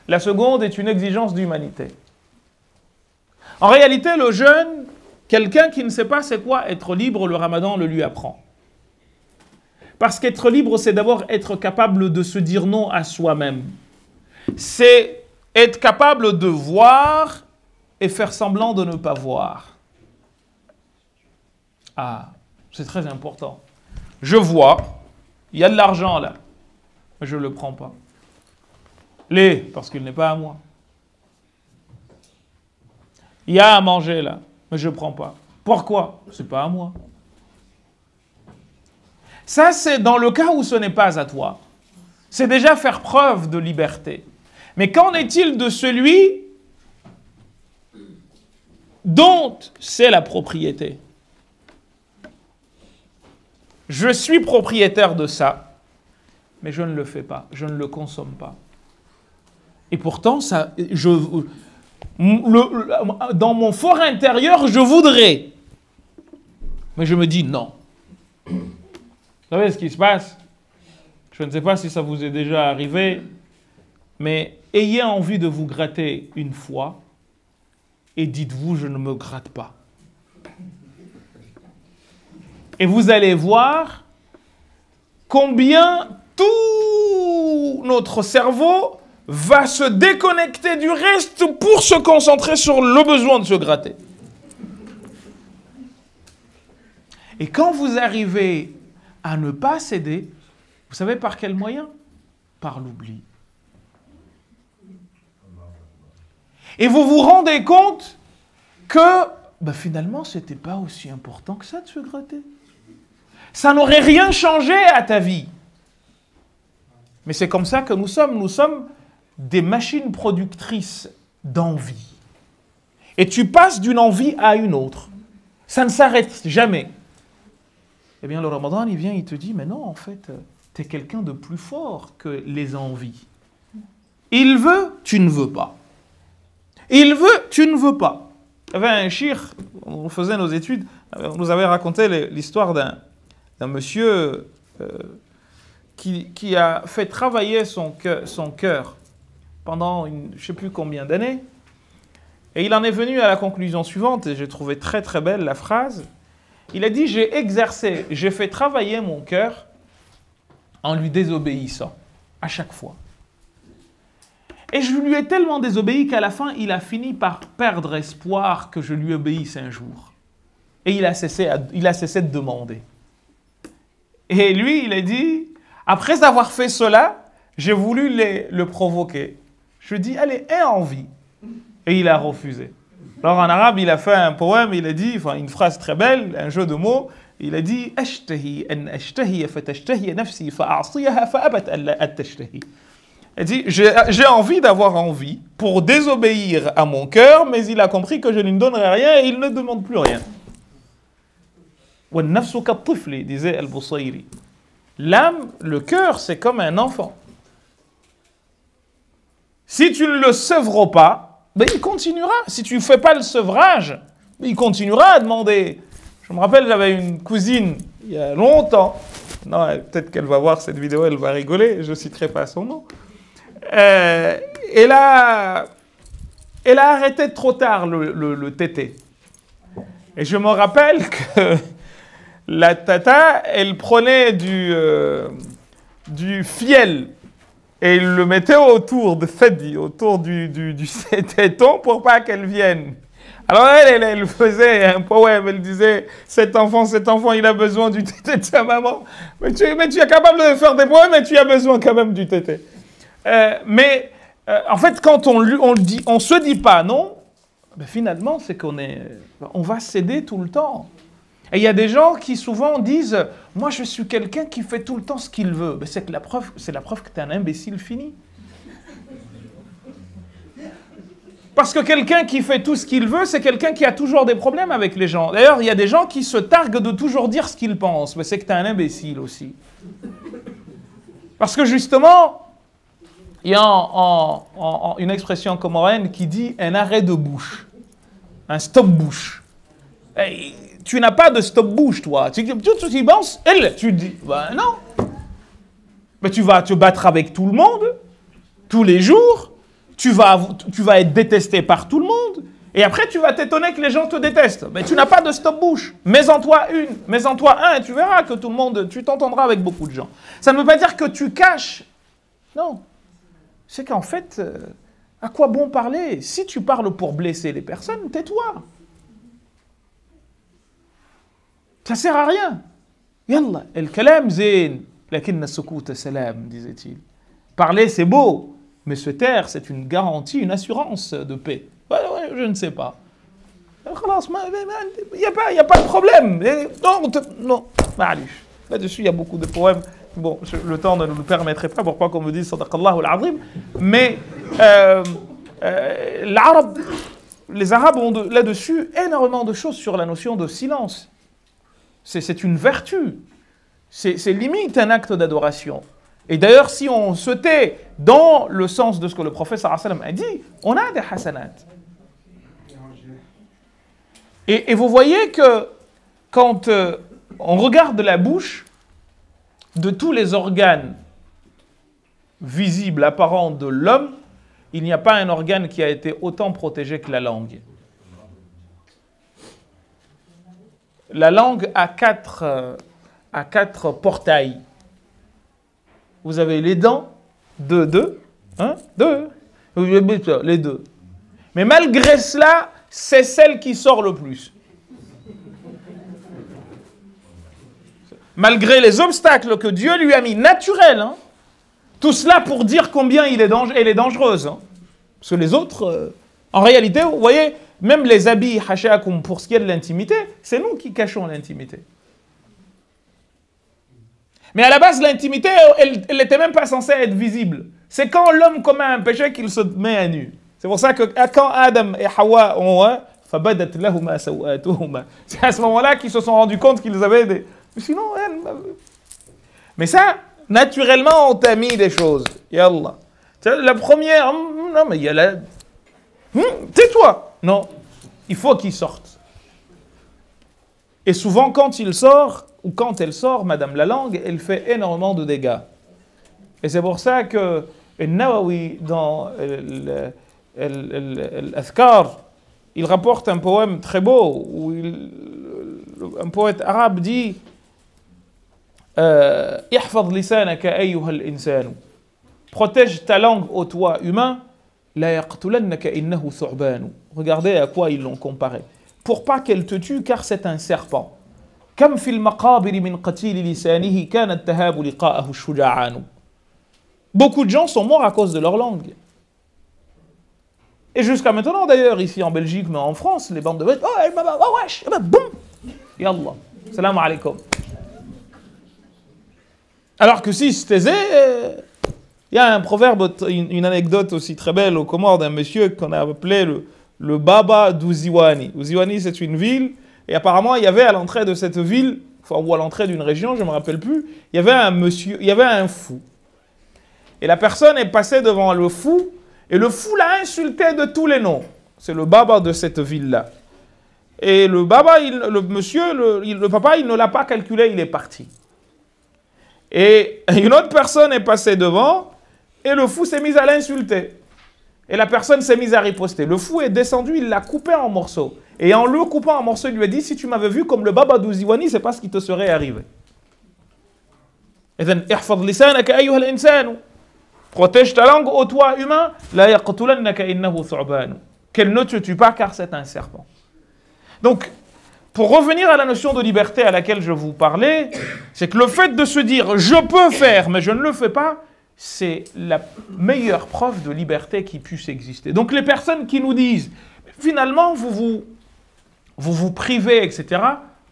La seconde est une exigence d'humanité. En réalité, le jeûne, quelqu'un qui ne sait pas c'est quoi être libre, le Ramadan le lui apprend. Parce qu'être libre, c'est d'abord être capable de se dire non à soi-même. C'est être capable de voir et faire semblant de ne pas voir. Ah, c'est très important. Je vois, il y a de l'argent là, mais je ne le prends pas. Parce qu'il n'est pas à moi. Il y a à manger là, mais je ne prends pas. Pourquoi? Ce n'est pas à moi. Ça, c'est dans le cas où ce n'est pas à toi. C'est déjà faire preuve de liberté. Mais qu'en est-il de celui dont c'est la propriété? Je suis propriétaire de ça, mais je ne le fais pas, je ne le consomme pas. Et pourtant, dans mon fort intérieur, je voudrais. Mais je me dis non. Vous savez ce qui se passe? Je ne sais pas si ça vous est déjà arrivé, mais ayez envie de vous gratter une fois et dites-vous, je ne me gratte pas. Et vous allez voir combien tout notre cerveau va se déconnecter du reste pour se concentrer sur le besoin de se gratter. Et quand vous arrivez à ne pas céder, vous savez par quel moyen? Par l'oubli. Et vous vous rendez compte que finalement, ce n'était pas aussi important que ça de se gratter. Ça n'aurait rien changé à ta vie. Mais c'est comme ça que nous sommes. Nous sommes des machines productrices d'envie. Et tu passes d'une envie à une autre. Ça ne s'arrête jamais. Eh bien, le Ramadan, il vient, il te dit, mais non, en fait, tu es quelqu'un de plus fort que les envies. Il veut, tu ne veux pas. Il veut, tu ne veux pas. Il y avait un cheikh, on faisait nos études, on nous avait raconté l'histoire d'un monsieur qui a fait travailler son cœur pendant je ne sais plus combien d'années. Et il en est venu à la conclusion suivante, et j'ai trouvé très très belle la phrase. Il a dit, j'ai fait travailler mon cœur en lui désobéissant, à chaque fois. Et je lui ai tellement désobéi qu'à la fin, il a fini par perdre espoir que je lui obéisse un jour. Et il a cessé de demander. Et lui, il a dit, après avoir fait cela, j'ai voulu le provoquer. Je lui ai dit, allez, aie envie. Et il a refusé. Alors en arabe, il a fait un poème, il a dit, une phrase très belle, un jeu de mots, il a dit, ashtahi an ashtahi fatashtahi nafsi fa'asiyaha fa'abat an tashtahi. Il dit, j'ai envie d'avoir envie pour désobéir à mon cœur, mais il a compris que je ne lui donnerai rien et il ne demande plus rien. وَالنَّفْسُ كَالطِّفْلِ, disait Al-Busayri. L'âme, le cœur, c'est comme un enfant. Si tu ne le sevres pas, il continuera. Si tu ne fais pas le sevrage, il continuera à demander. Je me rappelle, j'avais une cousine, il y a longtemps. Non, peut-être qu'elle va voir cette vidéo, elle va rigoler, je ne citerai pas son nom. Elle a arrêté trop tard le tété. Et je me rappelle que la tata, elle prenait du fiel et il le mettait autour de Fadi, autour du téton pour pas qu'elle vienne. Alors elle faisait un poème, elle disait, cet enfant, il a besoin du tété de sa maman. Mais tu es capable de faire des poèmes, mais tu as besoin quand même du tété. En fait, quand on se dit pas non, finalement, c'est on va céder tout le temps. Et il y a des gens qui souvent disent, moi je suis quelqu'un qui fait tout le temps ce qu'il veut. C'est la preuve que tu es un imbécile fini. Parce que quelqu'un qui fait tout ce qu'il veut, c'est quelqu'un qui a toujours des problèmes avec les gens. D'ailleurs, il y a des gens qui se targuent de toujours dire ce qu'ils pensent. Mais c'est que tu es un imbécile aussi. Parce que justement, il y a une expression comorienne qui dit un arrêt de bouche. Un stop-bouche. Tu n'as pas de stop-bouche, toi. Tu penses, tu dis, non. Mais tu vas te battre avec tout le monde, tous les jours. Tu vas être détesté par tout le monde. Et après, tu vas t'étonner que les gens te détestent. Mais tu n'as pas de stop-bouche. Mets-en-toi un, et tu verras que tout le monde, tu t'entendras avec beaucoup de gens. Ça ne veut pas dire que tu caches. Non. C'est qu'en fait, à quoi bon parler? Si tu parles pour blesser les personnes, tais-toi. Ça sert à rien. Yallah, el-kalam zayn, lakinna sukuta salam, disait-il. Parler, c'est beau, mais se taire, c'est une garantie, une assurance de paix. Ouais, je ne sais pas. Il n'y a pas de problème. Non. Là-dessus, il y a beaucoup de poèmes. Bon, le temps ne nous le permettrait pas, pourquoi qu'on me dise Sadaqallahu al-Azim. Mais les Arabes ont là-dessus énormément de choses sur la notion de silence. C'est une vertu. C'est limite un acte d'adoration. Et d'ailleurs, si on se tait dans le sens de ce que le prophète sallallahu alayhi wa sallam a dit, on a des hasanat. Et vous voyez que quand on regarde la bouche, de tous les organes visibles, apparents de l'homme, il n'y a pas un organe qui a été autant protégé que la langue. La langue a quatre portails. Vous avez les dents, deux, les deux. Mais malgré cela, c'est celle qui sort le plus. Malgré les obstacles que Dieu lui a mis, naturels, tout cela pour dire combien elle est dangereuse. Parce que les autres, en réalité, vous voyez, même les habits hachaakum pour ce qui est de l'intimité, c'est nous qui cachons l'intimité. Mais à la base, l'intimité, elle n'était même pas censée être visible. C'est quand l'homme commet un péché qu'il se met à nu. C'est pour ça que quand Adam et Hawa ont fabadat lahuma sawatuhuma, c'est à ce moment-là qu'ils se sont rendus compte qu'ils avaient des... Sinon, mais ça, naturellement, on t'a mis des choses. Yallah. La première, non, mais il y a la... tais-toi. Non, il faut qu'il sorte. Et souvent, quand il sort, ou quand elle sort, Madame la langue, elle fait énormément de dégâts. Et c'est pour ça que Nawawi, dans l'Azkar, il rapporte un poème très beau, où un poète arabe dit Ihfad lisanaka ayyuha al-insanu. Protège ta langue, ô toi humain, la yaqtulannaka innahu thu'banu. Regardez à quoi ils l'ont comparé. Pour pas qu'elle te tue, car c'est un serpent. Kam fil maqabir min qatil lisanihi kana tahabu liqa'ahu shuja'anu. Beaucoup de gens sont morts à cause de leur langue. Et jusqu'à maintenant, d'ailleurs, ici en Belgique, mais en France, les bandes de bêtes, oh wesh, boum, yallah, salam alaikum. Alors que si c'était il y a un proverbe, une anecdote aussi très belle aux Comores d'un monsieur qu'on a appelé le Baba d'Uziwani. Uziwani, c'est une ville, et apparemment, il y avait à l'entrée de cette ville, ou à l'entrée d'une région, je ne me rappelle plus, il y avait un monsieur, il y avait un fou. Et la personne est passée devant le fou, et le fou l'a insulté de tous les noms. C'est le Baba de cette ville-là. Et le Baba, le papa, il ne l'a pas calculé, il est parti. Et une autre personne est passée devant, et le fou s'est mis à l'insulter. Et la personne s'est mise à riposter. Le fou est descendu, il l'a coupé en morceaux. Et en le coupant en morceaux, il lui a dit, si tu m'avais vu comme le Baba d'Uziwani, c'est pas ce qui te serait arrivé. Protège ta langue, ô toi humain, qu'elle ne te tue pas, car c'est un serpent. Donc, pour revenir à la notion de liberté à laquelle je vous parlais, c'est que le fait de se dire « je peux faire, mais je ne le fais pas », c'est la meilleure preuve de liberté qui puisse exister. Donc les personnes qui nous disent « finalement, vous privez, etc. »,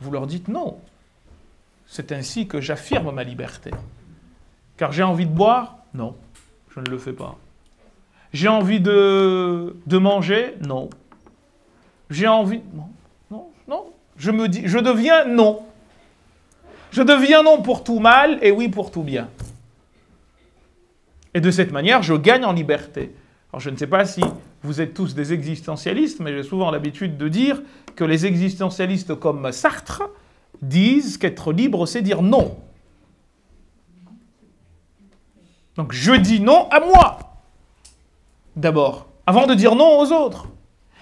vous leur dites « non, c'est ainsi que j'affirme ma liberté. Car j'ai envie de boire ? Non, je ne le fais pas. J'ai envie de manger ? Non. J'ai envie... Non. Je me dis, je deviens non. Je deviens non pour tout mal et oui pour tout bien. Et de cette manière, je gagne en liberté. Alors je ne sais pas si vous êtes tous des existentialistes, mais j'ai souvent l'habitude de dire que les existentialistes comme Sartre disent qu'être libre, c'est dire non. Donc je dis non à moi, d'abord, avant de dire non aux autres.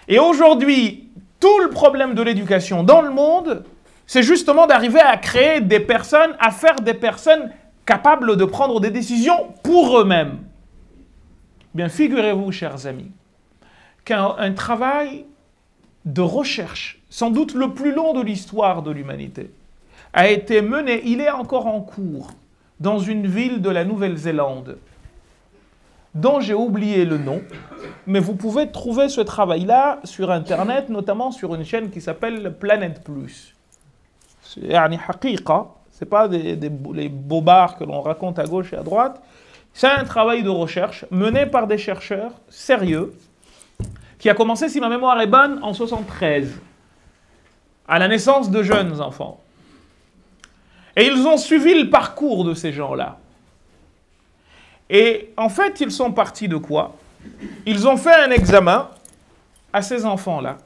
Et aujourd'hui, tout le problème de l'éducation dans le monde, c'est justement d'arriver à créer des personnes, à faire des personnes capables de prendre des décisions pour eux-mêmes. Bien, figurez-vous, chers amis, qu'un travail de recherche, sans doute le plus long de l'histoire de l'humanité, a été mené, il est encore en cours, dans une ville de la Nouvelle-Zélande, dont j'ai oublié le nom, mais vous pouvez trouver ce travail-là sur Internet, notamment sur une chaîne qui s'appelle Planète Plus. C'est haqiqa, c'est pas les bobards que l'on raconte à gauche et à droite. C'est un travail de recherche mené par des chercheurs sérieux, qui a commencé, si ma mémoire est bonne, en 73, à la naissance de jeunes enfants. Et ils ont suivi le parcours de ces gens-là. Et en fait, ils sont partis de quoi? Ils ont fait un examen à ces enfants-là,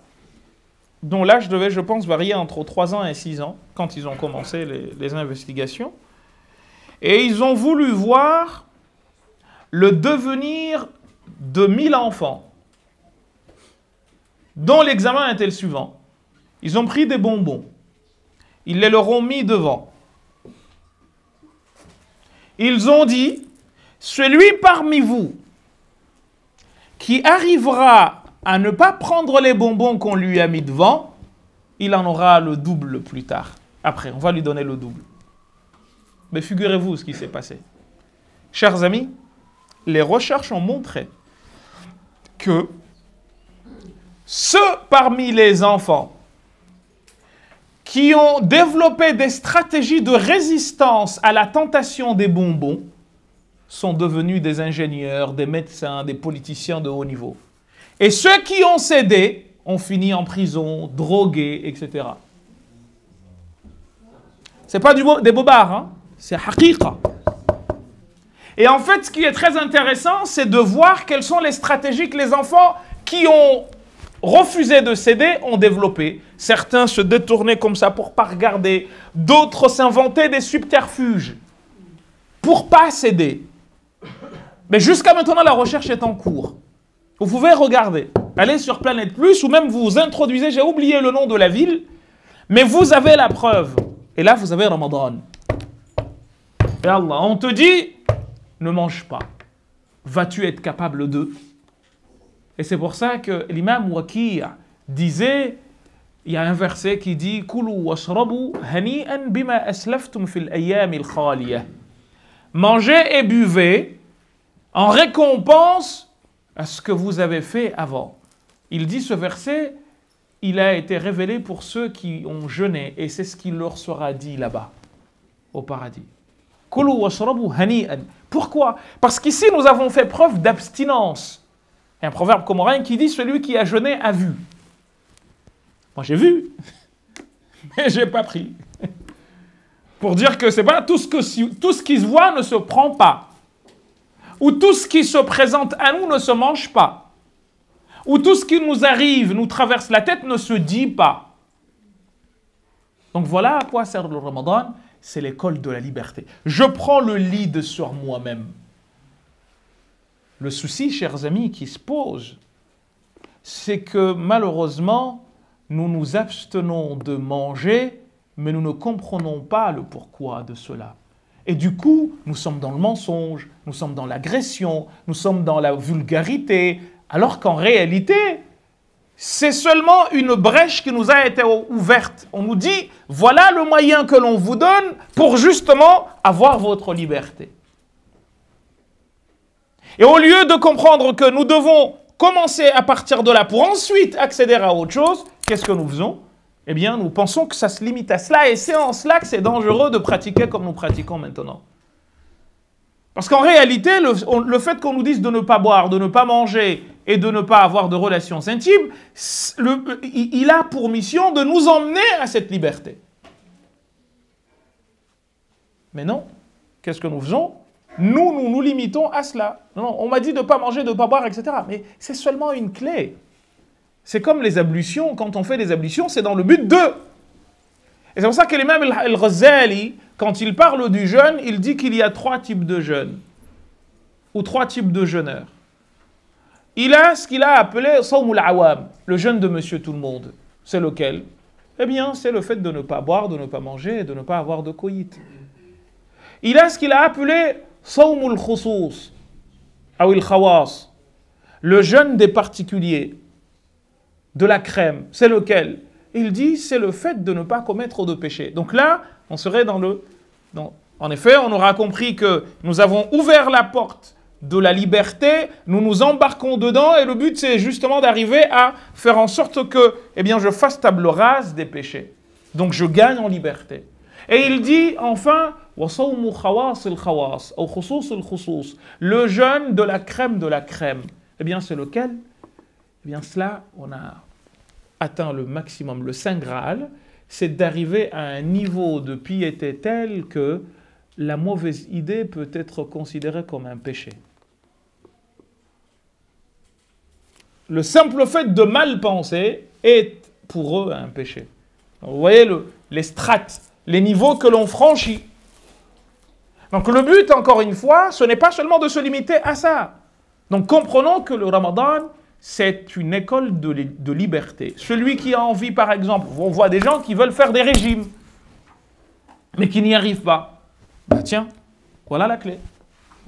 dont l'âge devait, je pense, varier entre 3 ans et 6 ans, quand ils ont commencé les investigations. Et ils ont voulu voir le devenir de 1000 enfants, dont l'examen était le suivant. Ils ont pris des bonbons, ils les leur ont mis devant. Ils ont dit, celui parmi vous qui arrivera à ne pas prendre les bonbons qu'on lui a mis devant, il en aura le double plus tard. Après, on va lui donner le double. Mais figurez-vous ce qui s'est passé. Chers amis, les recherches ont montré que ceux parmi les enfants qui ont développé des stratégies de résistance à la tentation des bonbons sont devenus des ingénieurs, des médecins, des politiciens de haut niveau. Et ceux qui ont cédé ont fini en prison, drogués, etc. C'est pas des bobards, hein? C'est haqiqa. Et en fait, ce qui est très intéressant, c'est de voir quelles sont les stratégies que les enfants qui ont refusé de céder ont développé. Certains se détournaient comme ça pour ne pas regarder. D'autres s'inventaient des subterfuges pour ne pas céder. Mais jusqu'à maintenant, la recherche est en cours. Vous pouvez regarder. Allez sur Planète Plus ou même vous vous introduisez, j'ai oublié le nom de la ville, mais vous avez la preuve. Et là, vous avez Ramadan. Et Allah, on te dit, ne mange pas. Vas-tu être capable de? Et c'est pour ça que l'imam Waqi' disait, il y a un verset qui dit Kulu washrabu hani'an bima aslaftum fil ayyam al khaliyah. Mangez et buvez en récompense à ce que vous avez fait avant. Il dit ce verset, il a été révélé pour ceux qui ont jeûné et c'est ce qui leur sera dit là-bas, au paradis. Kulu washrabu hani'an. Pourquoi? Parce qu'ici nous avons fait preuve d'abstinence. Il y a un proverbe comorien qui dit « Celui qui a jeûné a vu ». Moi j'ai vu, mais je n'ai pas pris. Pour dire que c'est pas tout ce qui se voit ne se prend pas. Ou tout ce qui se présente à nous ne se mange pas. Ou tout ce qui nous arrive, nous traverse la tête, ne se dit pas. Donc voilà à quoi sert le Ramadan, c'est l'école de la liberté. Je prends le lead sur moi-même. Le souci, chers amis, qui se pose, c'est que malheureusement, nous nous abstenons de manger, mais nous ne comprenons pas le pourquoi de cela. Et du coup, nous sommes dans le mensonge, nous sommes dans l'agression, nous sommes dans la vulgarité, alors qu'en réalité, c'est seulement une brèche qui nous a été ouverte. On nous dit, voilà le moyen que l'on vous donne pour justement avoir votre liberté. Et au lieu de comprendre que nous devons commencer à partir de là pour ensuite accéder à autre chose, qu'est-ce que nous faisons? Eh bien, nous pensons que ça se limite à cela et c'est en cela que c'est dangereux de pratiquer comme nous pratiquons maintenant. Parce qu'en réalité, le fait qu'on nous dise de ne pas boire, de ne pas manger et de ne pas avoir de relations intimes, il a pour mission de nous emmener à cette liberté. Mais non, qu'est-ce que nous faisons? Nous nous limitons à cela. Non, on m'a dit de ne pas manger, de ne pas boire, etc. Mais c'est seulement une clé. C'est comme les ablutions. Quand on fait des ablutions, c'est dans le but de. Et c'est pour ça que l'imam al-Ghazali, quand il parle du jeûne, il dit qu'il y a 3 types de jeûne. Ou 3 types de jeûneurs. Il a ce qu'il a appelé Sawm al-Awam, le jeûne de monsieur tout le monde. C'est lequel? Eh bien, c'est le fait de ne pas boire, de ne pas manger et de ne pas avoir de coït. Il a ce qu'il a appelé Sawm al-Khusous, ou al-Khawas, le jeûne des particuliers, de la crème. C'est lequel? Il dit, c'est le fait de ne pas commettre de péché. Donc là, On serait en effet, on aura compris que nous avons ouvert la porte de la liberté, nous nous embarquons dedans et le but c'est justement d'arriver à faire en sorte que, eh bien, je fasse table rase des péchés. Donc je gagne en liberté. Et il dit enfin, le jeûne de la crème de la crème. Eh bien, c'est lequel? Eh bien, cela, on a atteint le maximum, le Saint Graal, c'est d'arriver à un niveau de piété tel que la mauvaise idée peut être considérée comme un péché. Le simple fait de mal penser est pour eux un péché. Vous voyez les strates, les niveaux que l'on franchit. Donc le but, encore une fois, ce n'est pas seulement de se limiter à ça. Donc comprenons que le Ramadan, c'est une école de liberté. Celui qui a envie, par exemple, on voit des gens qui veulent faire des régimes, mais qui n'y arrivent pas. Bah tiens, voilà la clé.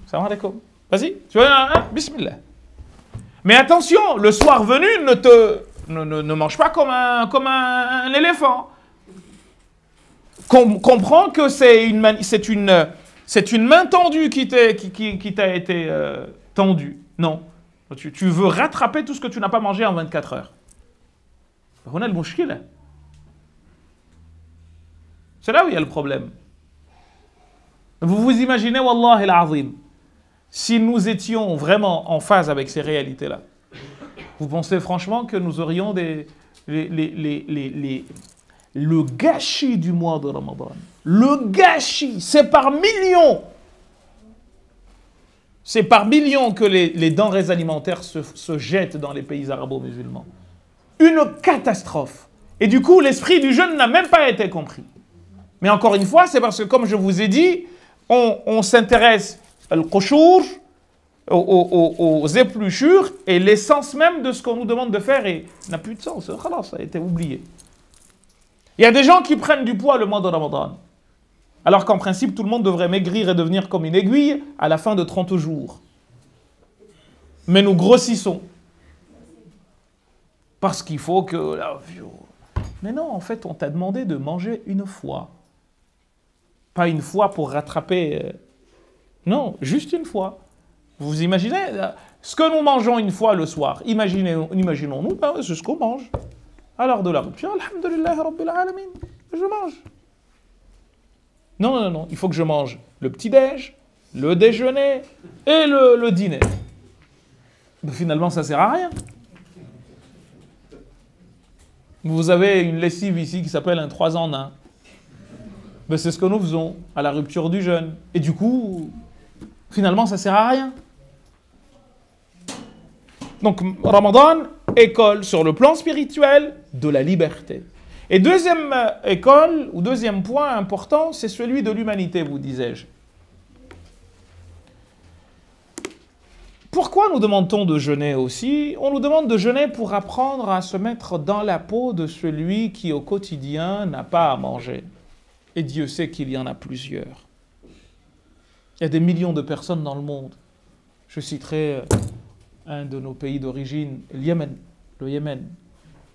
Salam alaikum. Vas-y, tu veux un bismillah. Mais attention, le soir venu, ne mange pas comme un éléphant. Comprends que c'est une main tendue qui t'a été tendue. Non. Tu veux rattraper tout ce que tu n'as pas mangé en 24 heures. On a le mouchkil. C'est là où il y a le problème. Vous vous imaginez, Wallah al-Azim, si nous étions vraiment en phase avec ces réalités-là, vous pensez franchement que nous aurions le gâchis du mois de Ramadan. Le gâchis, c'est par millions. C'est par millions que les denrées alimentaires se jettent dans les pays arabo-musulmans. Une catastrophe. Et du coup, l'esprit du jeûne n'a même pas été compris. Mais encore une fois, c'est parce que, comme je vous ai dit, on s'intéresse au qushour, aux épluchures, et l'essence même de ce qu'on nous demande de faire n'a plus de sens. Ça a été oublié. Il y a des gens qui prennent du poids le mois de Ramadan. Alors qu'en principe, tout le monde devrait maigrir et devenir comme une aiguille à la fin de 30 jours. Mais nous grossissons. Parce qu'il faut que... Mais non, en fait, on t'a demandé de manger une fois. Pas une fois pour rattraper... Non, juste une fois. Vous imaginez ce que nous mangeons une fois le soir. Imaginons-nous, c'est ce qu'on mange. À l'heure de la rupture, alhamdulillah, rabbil alamin, je mange. Non, il faut que je mange le petit-déj, le déjeuner et le dîner. Mais finalement, ça ne sert à rien. Vous avez une lessive ici qui s'appelle un 3 en 1. Mais c'est ce que nous faisons à la rupture du jeûne. Et du coup, finalement, ça ne sert à rien. Donc, Ramadan, école sur le plan spirituel de la liberté. Et deuxième école, ou deuxième point important, c'est celui de l'humanité, vous disais-je. Pourquoi nous demande-t-on de jeûner aussi? On nous demande de jeûner pour apprendre à se mettre dans la peau de celui qui, au quotidien, n'a pas à manger. Et Dieu sait qu'il y en a plusieurs. Il y a des millions de personnes dans le monde. Je citerai un de nos pays d'origine, le Yémen.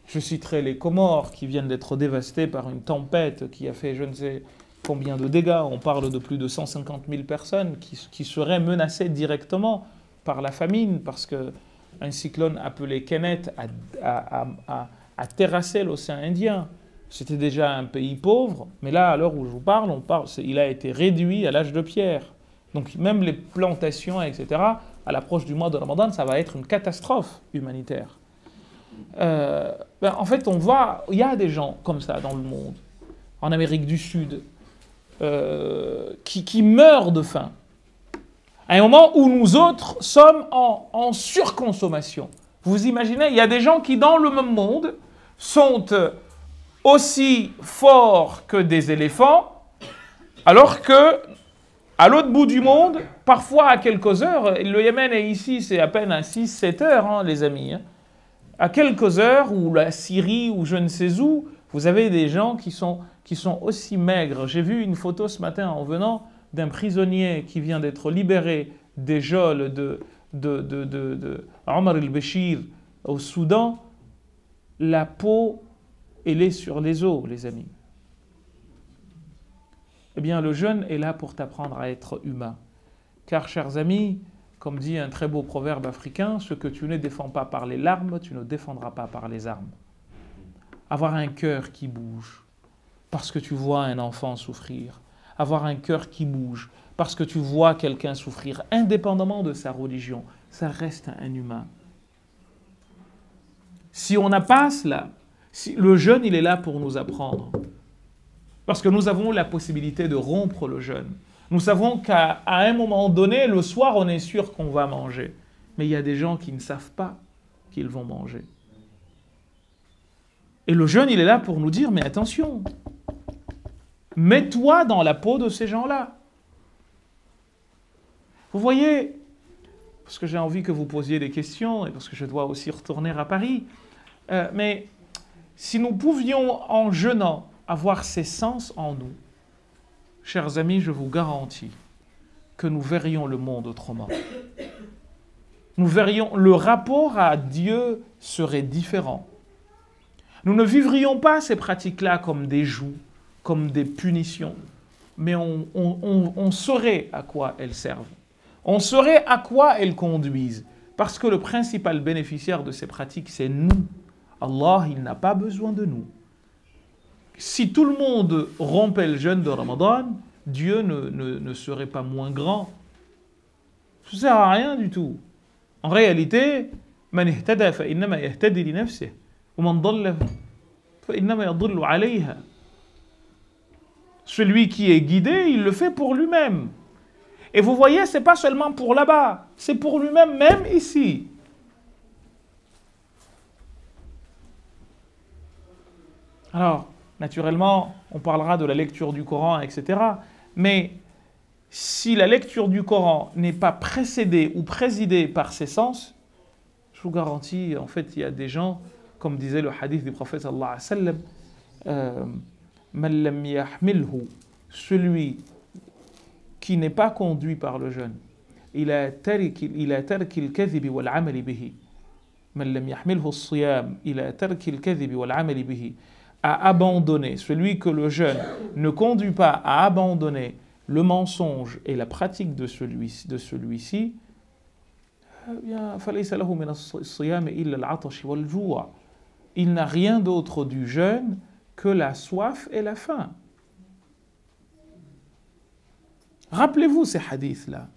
Je citerai les Comores qui viennent d'être dévastés par une tempête qui a fait je ne sais combien de dégâts. On parle de plus de 150 000 personnes qui seraient menacées directement par la famine parce qu'un cyclone appelé Kenneth a terrassé l'océan Indien. C'était déjà un pays pauvre, mais là, à l'heure où je vous parle, il a été réduit à l'âge de pierre. Donc même les plantations, etc., à l'approche du mois de Ramadan, ça va être une catastrophe humanitaire. En fait, on voit, il y a des gens comme ça dans le monde, en Amérique du Sud, qui meurent de faim. À un moment où nous autres sommes en surconsommation. Vous imaginez, il y a des gens qui, dans le même monde, sont aussi forts que des éléphants, alors que à l'autre bout du monde, parfois à quelques heures, le Yémen est ici, c'est à peine à 6-7 heures, les amis. À quelques heures, ou la Syrie, ou je ne sais où, vous avez des gens qui sont aussi maigres. J'ai vu une photo ce matin en venant d'un prisonnier qui vient d'être libéré des geôles de Omar el-Béchir au Soudan. La peau, elle est sur les os, les amis. Eh bien, le jeûne est là pour t'apprendre à être humain. Car, chers amis, comme dit un très beau proverbe africain, ce que tu ne défends pas par les larmes, tu ne défendras pas par les armes. Avoir un cœur qui bouge, parce que tu vois un enfant souffrir. Avoir un cœur qui bouge, parce que tu vois quelqu'un souffrir, indépendamment de sa religion, ça reste un humain. Si on n'a pas cela, le jeûne, il est là pour nous apprendre. Parce que nous avons la possibilité de rompre le jeûne. Nous savons qu'à un moment donné, le soir, on est sûr qu'on va manger. Mais il y a des gens qui ne savent pas qu'ils vont manger. Et le jeûne, il est là pour nous dire, mais attention, mets-toi dans la peau de ces gens-là. Vous voyez, parce que j'ai envie que vous posiez des questions, et parce que je dois aussi retourner à Paris, mais si nous pouvions, en jeûnant, avoir ces sens en nous, chers amis, je vous garantis que nous verrions le monde autrement. Nous verrions, le rapport à Dieu serait différent. Nous ne vivrions pas ces pratiques-là comme des joues, comme des punitions, mais on saurait à quoi elles servent. On saurait à quoi elles conduisent. Parce que le principal bénéficiaire de ces pratiques, c'est nous. Allah, il n'a pas besoin de nous. Si tout le monde rompait le jeûne de Ramadan, Dieu ne serait pas moins grand. Ça ne sert à rien du tout. En réalité, man ihtada fa innama yahtadi li nafsihi wa man dalla fa innama yadillu alayha. Celui qui est guidé, il le fait pour lui-même. Et vous voyez, ce n'est pas seulement pour là-bas, c'est pour lui-même, même ici. Alors, naturellement, on parlera de la lecture du Coran, etc. Mais si la lecture du Coran n'est pas précédée ou présidée par ses sens, je vous garantis, en fait, il y a des gens, comme disait le hadith du prophète sallallahu alayhi wa sallam, man lam yahmilhu, celui qui n'est pas conduit par le jeûne, ila tarki al-kadhib wal 'amal bihi, man lam yahmilhu as-siyam ila tarki al-kadhib wal 'amal bihi, à abandonner, celui que le jeûne ne conduit pas à abandonner le mensonge et la pratique de celui-ci, il n'a rien d'autre du jeûne que la soif et la faim. Rappelez-vous ces hadiths-là.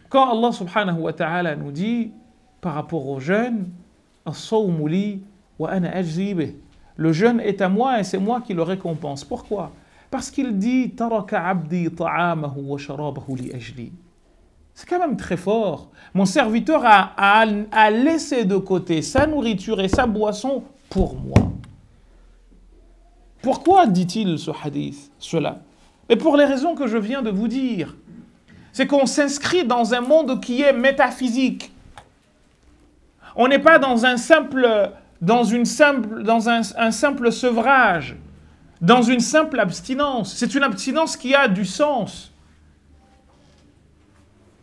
Quand Allah subhanahu wa ta'ala nous dit par rapport au jeûne, as-sawmu li wa ana ajzi bih, le jeûne est à moi et c'est moi qui le récompense. Pourquoi? Parce qu'il dit taraka abdi ta'amahu wa sharabahu li ajli. C'est quand même très fort. Mon serviteur a laissé de côté sa nourriture et sa boisson pour moi. Pourquoi dit-il ce hadith, cela? Et pour les raisons que je viens de vous dire. C'est qu'on s'inscrit dans un monde qui est métaphysique. On n'est pas dans un simple sevrage, dans une simple abstinence. C'est une abstinence qui a du sens.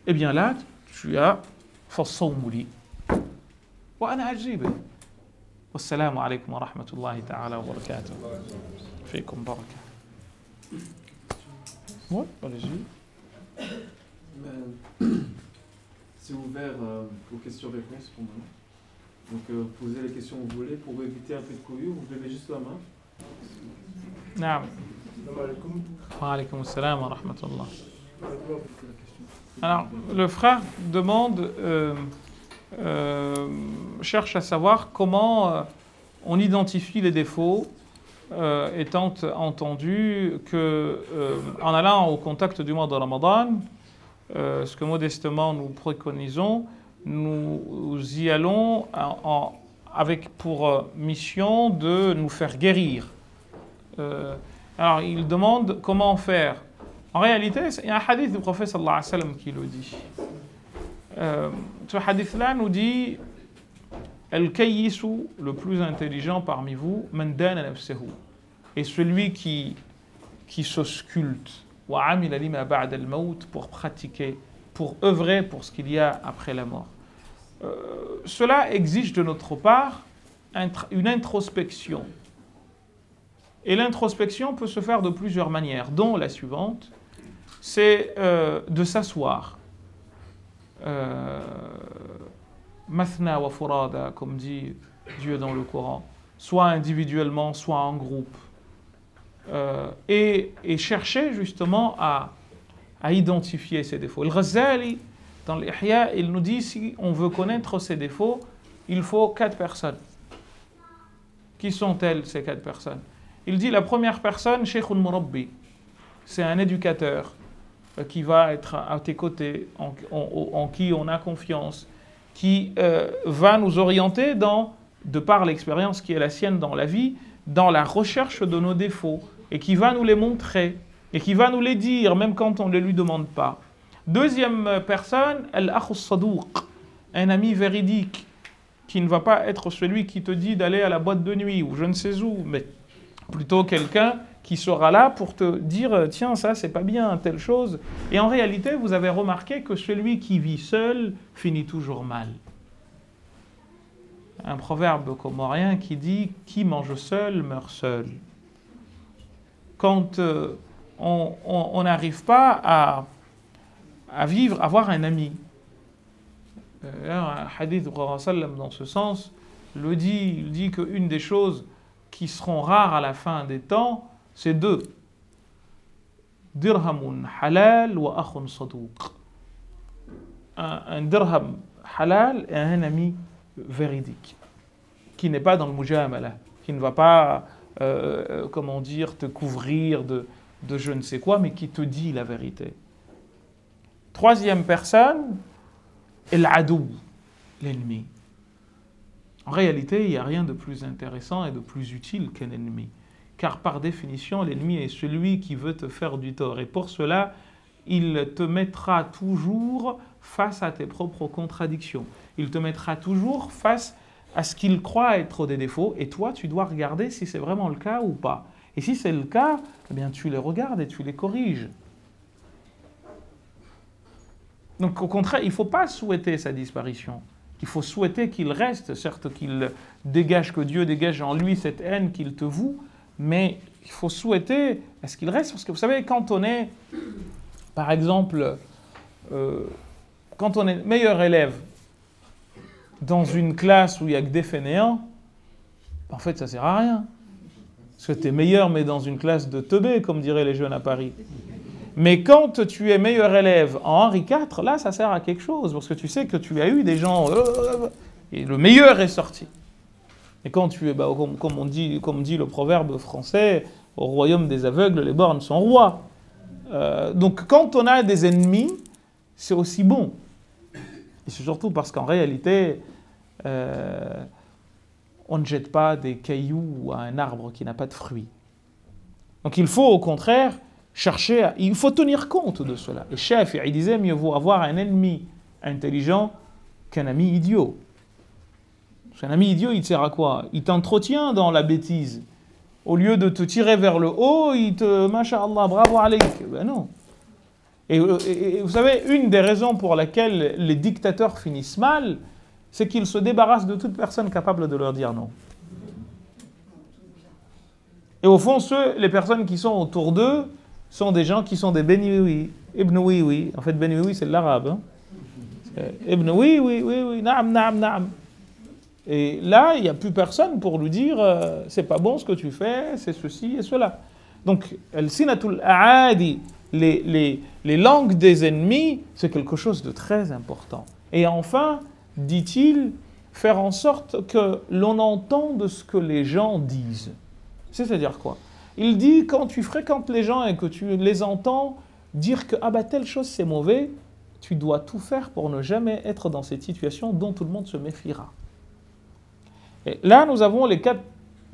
Eh bien là, tu as فَالصَّوْمُ لِي وَأَنَا أَجِيبُ. Wassalamu alaikum wa rahmatullahi ta'ala wa barakatuh. Fikum baraka. Ouais, allez-y. C'est ouvert aux questions-réponses pour maintenant. Donc posez les questions que vous voulez. Pour éviter un peu de couillou, vous levez juste la main. Naam. Wa alaykum assalam wa rahmatullah. Alors, le frère demande, cherche à savoir comment on identifie les défauts, étant entendu que en allant au contact du mois de Ramadan, ce que modestement nous préconisons, nous y allons avec pour mission de nous faire guérir. Alors, il demande comment faire. En réalité, il y a un hadith du prophète sallallahu alayhi wa sallam qui le dit. Ce hadith-là nous dit Al-Kayyisu, le plus intelligent parmi vous, man dana nafsahu, et celui qui se sculpte, wa amila lima ba'da al-maut, pour pratiquer, pour œuvrer pour ce qu'il y a après la mort. Cela exige de notre part une introspection. Et l'introspection peut se faire de plusieurs manières, dont la suivante, c'est de s'asseoir. Mathna wa furada, comme dit Dieu dans le Coran, soit individuellement, soit en groupe. Et chercher justement à identifier ces défauts. Le Ghazali, dans l'Ihya, il nous dit, si on veut connaître ces défauts, il faut 4 personnes. Qui sont-elles, ces 4 personnes? Il dit, la première personne, Sheikhun Murabbi, c'est un éducateur qui va être à tes côtés, en qui on a confiance, qui va nous orienter de par l'expérience qui est la sienne dans la vie, dans la recherche de nos défauts, et qui va nous les montrer, et qui va nous les dire, même quand on ne les lui demande pas. Deuxième personne, al-akh as-sadouq, un ami véridique, qui ne va pas être celui qui te dit d'aller à la boîte de nuit, ou je ne sais où, mais plutôt quelqu'un qui sera là pour te dire, tiens, ça c'est pas bien, telle chose. Et en réalité, vous avez remarqué que celui qui vit seul finit toujours mal. Un proverbe comorien qui dit, qui mange seul meurt seul. Quand on n'arrive pas à vivre, avoir un ami. Un hadith du Prophète sallam dans ce sens le dit, il dit qu'une des choses qui seront rares à la fin des temps, c'est 2. Dirhamun halal wa akhun sadouq. Un dirham halal et un ami véridique, qui n'est pas dans le mujamala, qui ne va pas, comment dire, te couvrir de je ne sais quoi, mais qui te dit la vérité. Troisième personne, l'adou, l'ennemi. En réalité, il n'y a rien de plus intéressant et de plus utile qu'un ennemi. Car par définition, l'ennemi est celui qui veut te faire du tort. Et pour cela, il te mettra toujours face à tes propres contradictions. Il te mettra toujours face à ce qu'il croit être des défauts. Et toi, tu dois regarder si c'est vraiment le cas ou pas. Et si c'est le cas, eh bien, tu les regardes et tu les corriges. Donc au contraire, il ne faut pas souhaiter sa disparition. Il faut souhaiter qu'il reste, certes qu'il dégage, que Dieu dégage en lui cette haine qu'il te voue, mais il faut souhaiter à ce qu'il reste. Parce que vous savez, quand on est, par exemple, quand on est meilleur élève dans une classe où il n'y a que des fainéants, en fait ça ne sert à rien. Parce que tu es meilleur, mais dans une classe de teubés, comme diraient les jeunes à Paris. Mais quand tu es meilleur élève en Henri IV, là, ça sert à quelque chose, parce que tu sais que tu as eu des gens... et le meilleur est sorti. Et quand tu es, comme dit le proverbe français, au royaume des aveugles, les borgnes sont rois. Donc quand on a des ennemis, c'est aussi bon. Et c'est surtout parce qu'en réalité, on ne jette pas des cailloux à un arbre qui n'a pas de fruits. Donc il faut au contraire... il faut tenir compte de cela. Et Shafi'i disait, mieux vaut avoir un ennemi intelligent qu'un ami idiot. Parce qu'un ami idiot, il te sert à quoi? Il t'entretient dans la bêtise. Au lieu de te tirer vers le haut, il te... Masha'Allah, bravo alaik. Ben non. Et vous savez, une des raisons pour laquelle les dictateurs finissent mal, c'est qu'ils se débarrassent de toute personne capable de leur dire non. Et au fond, les personnes qui sont autour d'eux, sont des gens qui sont des Ben Oui. Ibn Oui Oui. En fait, Ben Oui Oui, c'est l'arabe. Hein? Ibn Oui Oui Oui Oui. Naam, naam, naam. Et là, il n'y a plus personne pour lui dire c'est pas bon ce que tu fais, c'est ceci et cela. Donc, al-sinatul a'adi, les langues des ennemis, c'est quelque chose de très important. Et enfin, dit-il, faire en sorte que l'on entende ce que les gens disent. C'est-à-dire quoi? Il dit, quand tu fréquentes les gens et que tu les entends dire que ah bah telle chose c'est mauvais, tu dois tout faire pour ne jamais être dans cette situation dont tout le monde se méfiera. Et là, nous avons les 4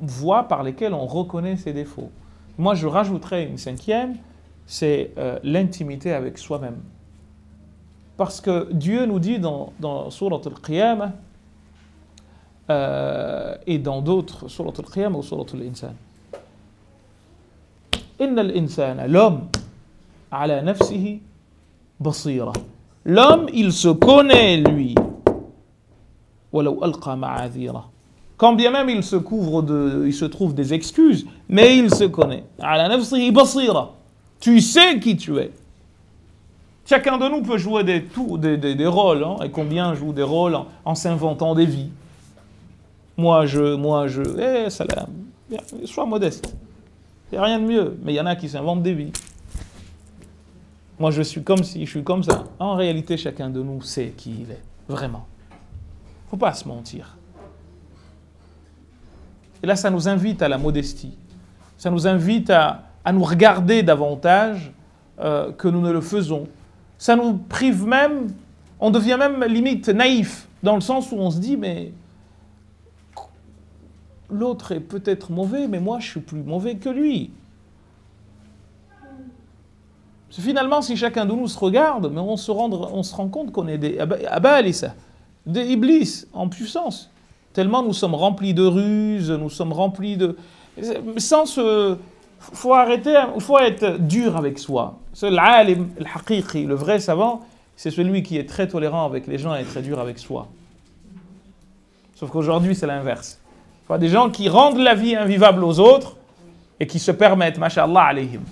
voies par lesquelles on reconnaît ses défauts. Moi, je rajouterais une 5e, c'est l'intimité avec soi-même. Parce que Dieu nous dit dans Surat al-Qiyamah et dans d'autres, Surat al-Qiyamah ou Surat al-Insan, Inna al-insana, l'homme, ala nafsihi basira. L'homme, il se connaît, lui. Walau alqa ma'adhira. Quand bien même il se il se trouve des excuses, mais il se connaît. Ala nafsihi basira. Tu sais qui tu es. Chacun de nous peut jouer des rôles, hein, et combien joue des rôles en s'inventant des vies. Moi je, salam, sois modeste. Il n'y a rien de mieux, mais il y en a qui s'inventent des vies. Moi je suis comme si, je suis comme ça. En réalité, chacun de nous sait qui il est, vraiment. Faut pas se mentir. Et là, ça nous invite à la modestie. Ça nous invite à nous regarder davantage que nous ne le faisons. Ça nous prive même, on devient même limite naïf, dans le sens où on se dit, mais l'autre est peut-être mauvais, mais moi je suis plus mauvais que lui. Finalement, si chacun de nous se regarde, mais on se rend compte qu'on est des abalissa, des iblis en puissance. Tellement nous sommes remplis de ruses, nous sommes remplis de... faut arrêter, il faut être dur avec soi. L'alim, al-haqiqi, le vrai savant, c'est celui qui est très tolérant avec les gens et très dur avec soi. Sauf qu'aujourd'hui, c'est l'inverse. Il y a des gens qui rendent la vie invivable aux autres et qui se permettent, masha'Allah alayhim.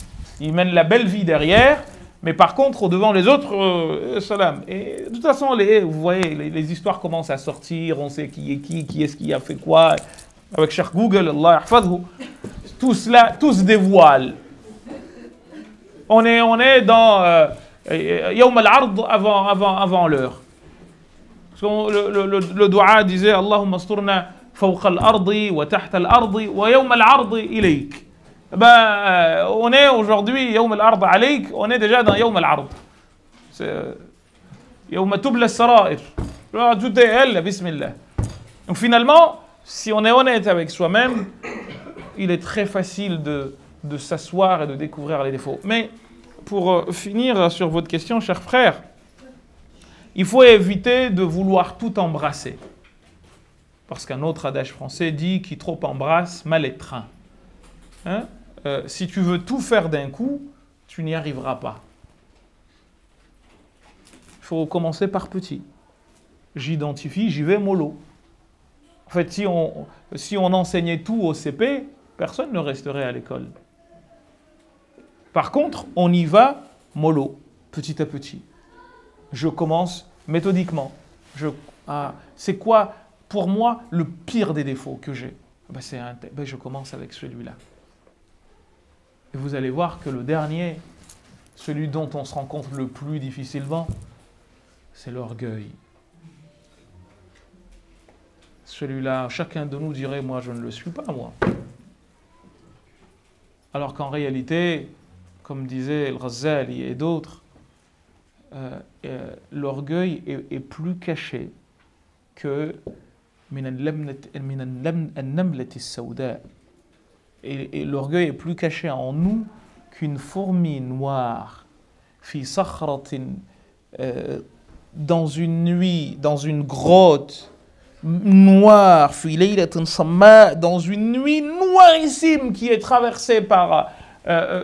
Ils mènent la belle vie derrière, mais par contre, devant les autres, salam. Et de toute façon, vous voyez, les histoires commencent à sortir, on sait qui est-ce qui a fait quoi. Avec Cheikh Google, Allah yahfadhu, tout cela, tout se dévoile. On est dans Yawm al-Ard avant l'heure. Le dua disait Allahumma asturna fawqa al-ardi wa tahta al-ardi wa yawm al-ardi ilayk. On est aujourd'hui Yawm al-Ard alayk, on est déjà dans Yawm al-Ard. Yawm tubla as-sara'ir. Tout est elle, bismillah. Donc finalement, si on est honnête avec soi-même, il est très facile de s'asseoir et de découvrir les défauts. Mais pour finir sur votre question, chers frères, il faut éviter de vouloir tout embrasser. Parce qu'un autre adage français dit « qui trop embrasse, mal étreint ». Hein? Si tu veux tout faire d'un coup, tu n'y arriveras pas. Il faut commencer par petit. J'identifie, j'y vais mollo. En fait, si on enseignait tout au CP, personne ne resterait à l'école. Par contre, on y va mollo, petit à petit. Je commence méthodiquement. C'est quoi, pour moi, le pire des défauts que j'ai? Je commence avec celui-là. Et vous allez voir que le dernier, celui dont on se rend compte le plus difficilement, c'est l'orgueil. Celui-là, chacun de nous dirait, moi je ne le suis pas, moi. Alors qu'en réalité, comme disait Al-Ghazali et d'autres, l'orgueil est plus caché que et l'orgueil est plus caché en nous qu'une fourmi noire dans une nuit, dans une grotte noire, dans une nuit noirissime qui est traversée par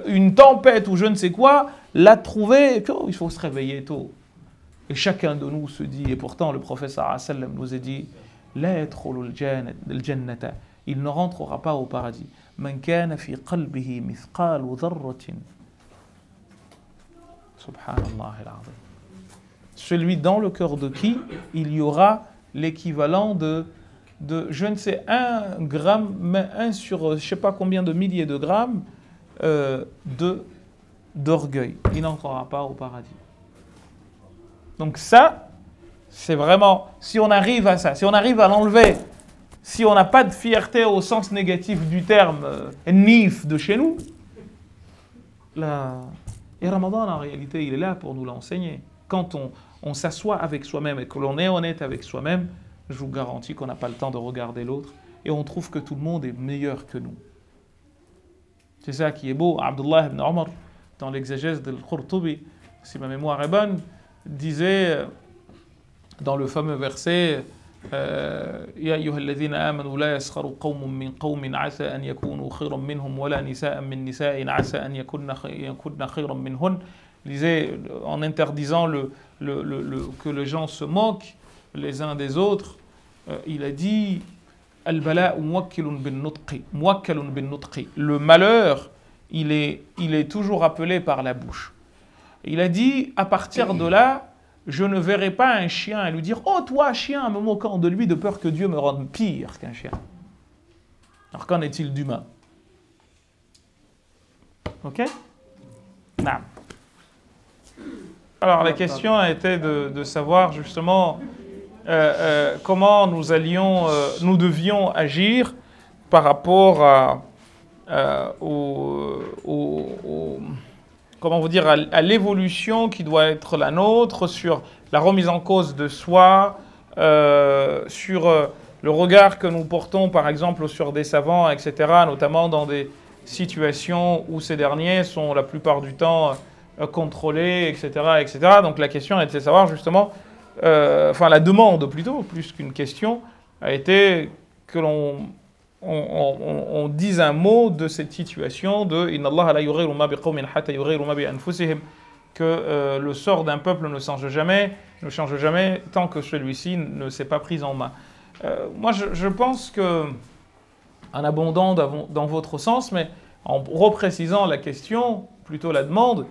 une tempête ou je ne sais quoi, l'a trouvé, il faut se réveiller tôt. Et chacun de nous se dit, et pourtant le prophète sallallahu alayhi wa sallam nous a dit, la yadkhulul jannata, il ne rentrera pas au paradis. Man kana fi qalbihi mithqalu dharratin. Subhanallah al-azim. Celui dans le cœur de qui il y aura l'équivalent de je ne sais, 1 gramme, 1 sur je ne sais pas combien de milliers de grammes d'orgueil. Il n'entrera pas au paradis. Donc ça, c'est vraiment, si on arrive à ça, si on arrive à l'enlever, si on n'a pas de fierté au sens négatif du terme nif de chez nous, et Ramadan en réalité il est là pour nous l'enseigner. Quand on s'assoit avec soi-même et que l'on est honnête avec soi-même, je vous garantis qu'on n'a pas le temps de regarder l'autre et on trouve que tout le monde est meilleur que nous. C'est ça qui est beau. Abdullah ibn Omar, dans l'exégèse de Al-Qurtubi, si ma mémoire est bonne, disait dans le fameux verset Ya ayyuhalladhina amanu la yaskharu qawmun min qawmin asa an yakunu khayran minhum wala nisa'an min nisa'in asa an yakunna khayran minhun. Il disait en interdisant que les gens se moquent les uns des autres, il a dit Al-bala muwakkilun bin nutqi. Le malheur, il est toujours appelé par la bouche. Il a dit, à partir de là, je ne verrai pas un chien et lui dire « Oh, toi, chien !» me moquant de lui de peur que Dieu me rende pire qu'un chien. Alors, qu'en est-il d'humain? Ok? Non. Alors, la question était de savoir justement comment nous devions agir par rapport comment vous dire, à l'évolution qui doit être la nôtre, sur la remise en cause de soi, sur le regard que nous portons par exemple sur des savants, etc., notamment dans des situations où ces derniers sont la plupart du temps contrôlés, etc., etc. Donc la question était de savoir justement, enfin la demande plutôt, plus qu'une question, a été que on dise un mot de cette situation de « Inna Allah la yughayyiru ma biqawmin hatta yughayyiru ma bi anfusihim » que le sort d'un peuple ne change jamais tant que celui-ci ne s'est pas pris en main. Moi, je pense que, en abondant dans votre sens, mais en reprécisant la question, plutôt la demande,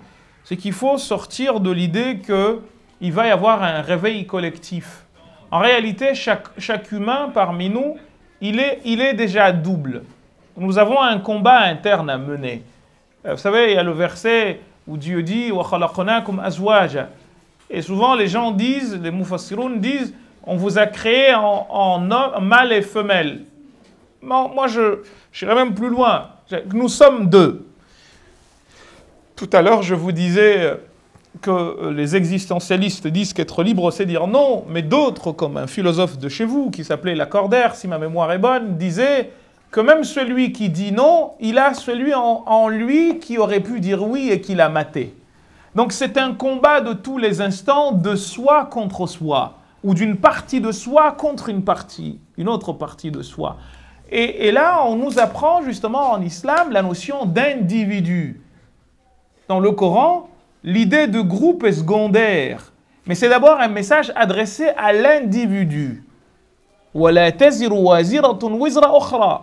c'est qu'il faut sortir de l'idée qu'il va y avoir un réveil collectif. En réalité, chaque humain parmi nous, il est déjà double. Nous avons un combat interne à mener. Vous savez, il y a le verset où Dieu dit « Wa khalaqnakum azwaja » et souvent les gens disent, les mufassiroun disent, on vous a créé en mâle et femelle. Moi, j'irais même plus loin. Nous sommes deux. Tout à l'heure, je vous disais que les existentialistes disent qu'être libre, c'est dire non, mais d'autres, comme un philosophe de chez vous, qui s'appelait Lacordaire, si ma mémoire est bonne, disait que même celui qui dit non, il a celui en lui qui aurait pu dire oui et qui l'a maté. Donc c'est un combat de tous les instants de soi contre soi, ou d'une partie de soi contre une autre partie de soi. Et là, on nous apprend justement en islam la notion d'individu. Dans le Coran, l'idée de groupe est secondaire, mais c'est d'abord un message adressé à l'individu. وَلَا تَزِرُ وَازِرَةٌ وِزْرَ أُخْرَى.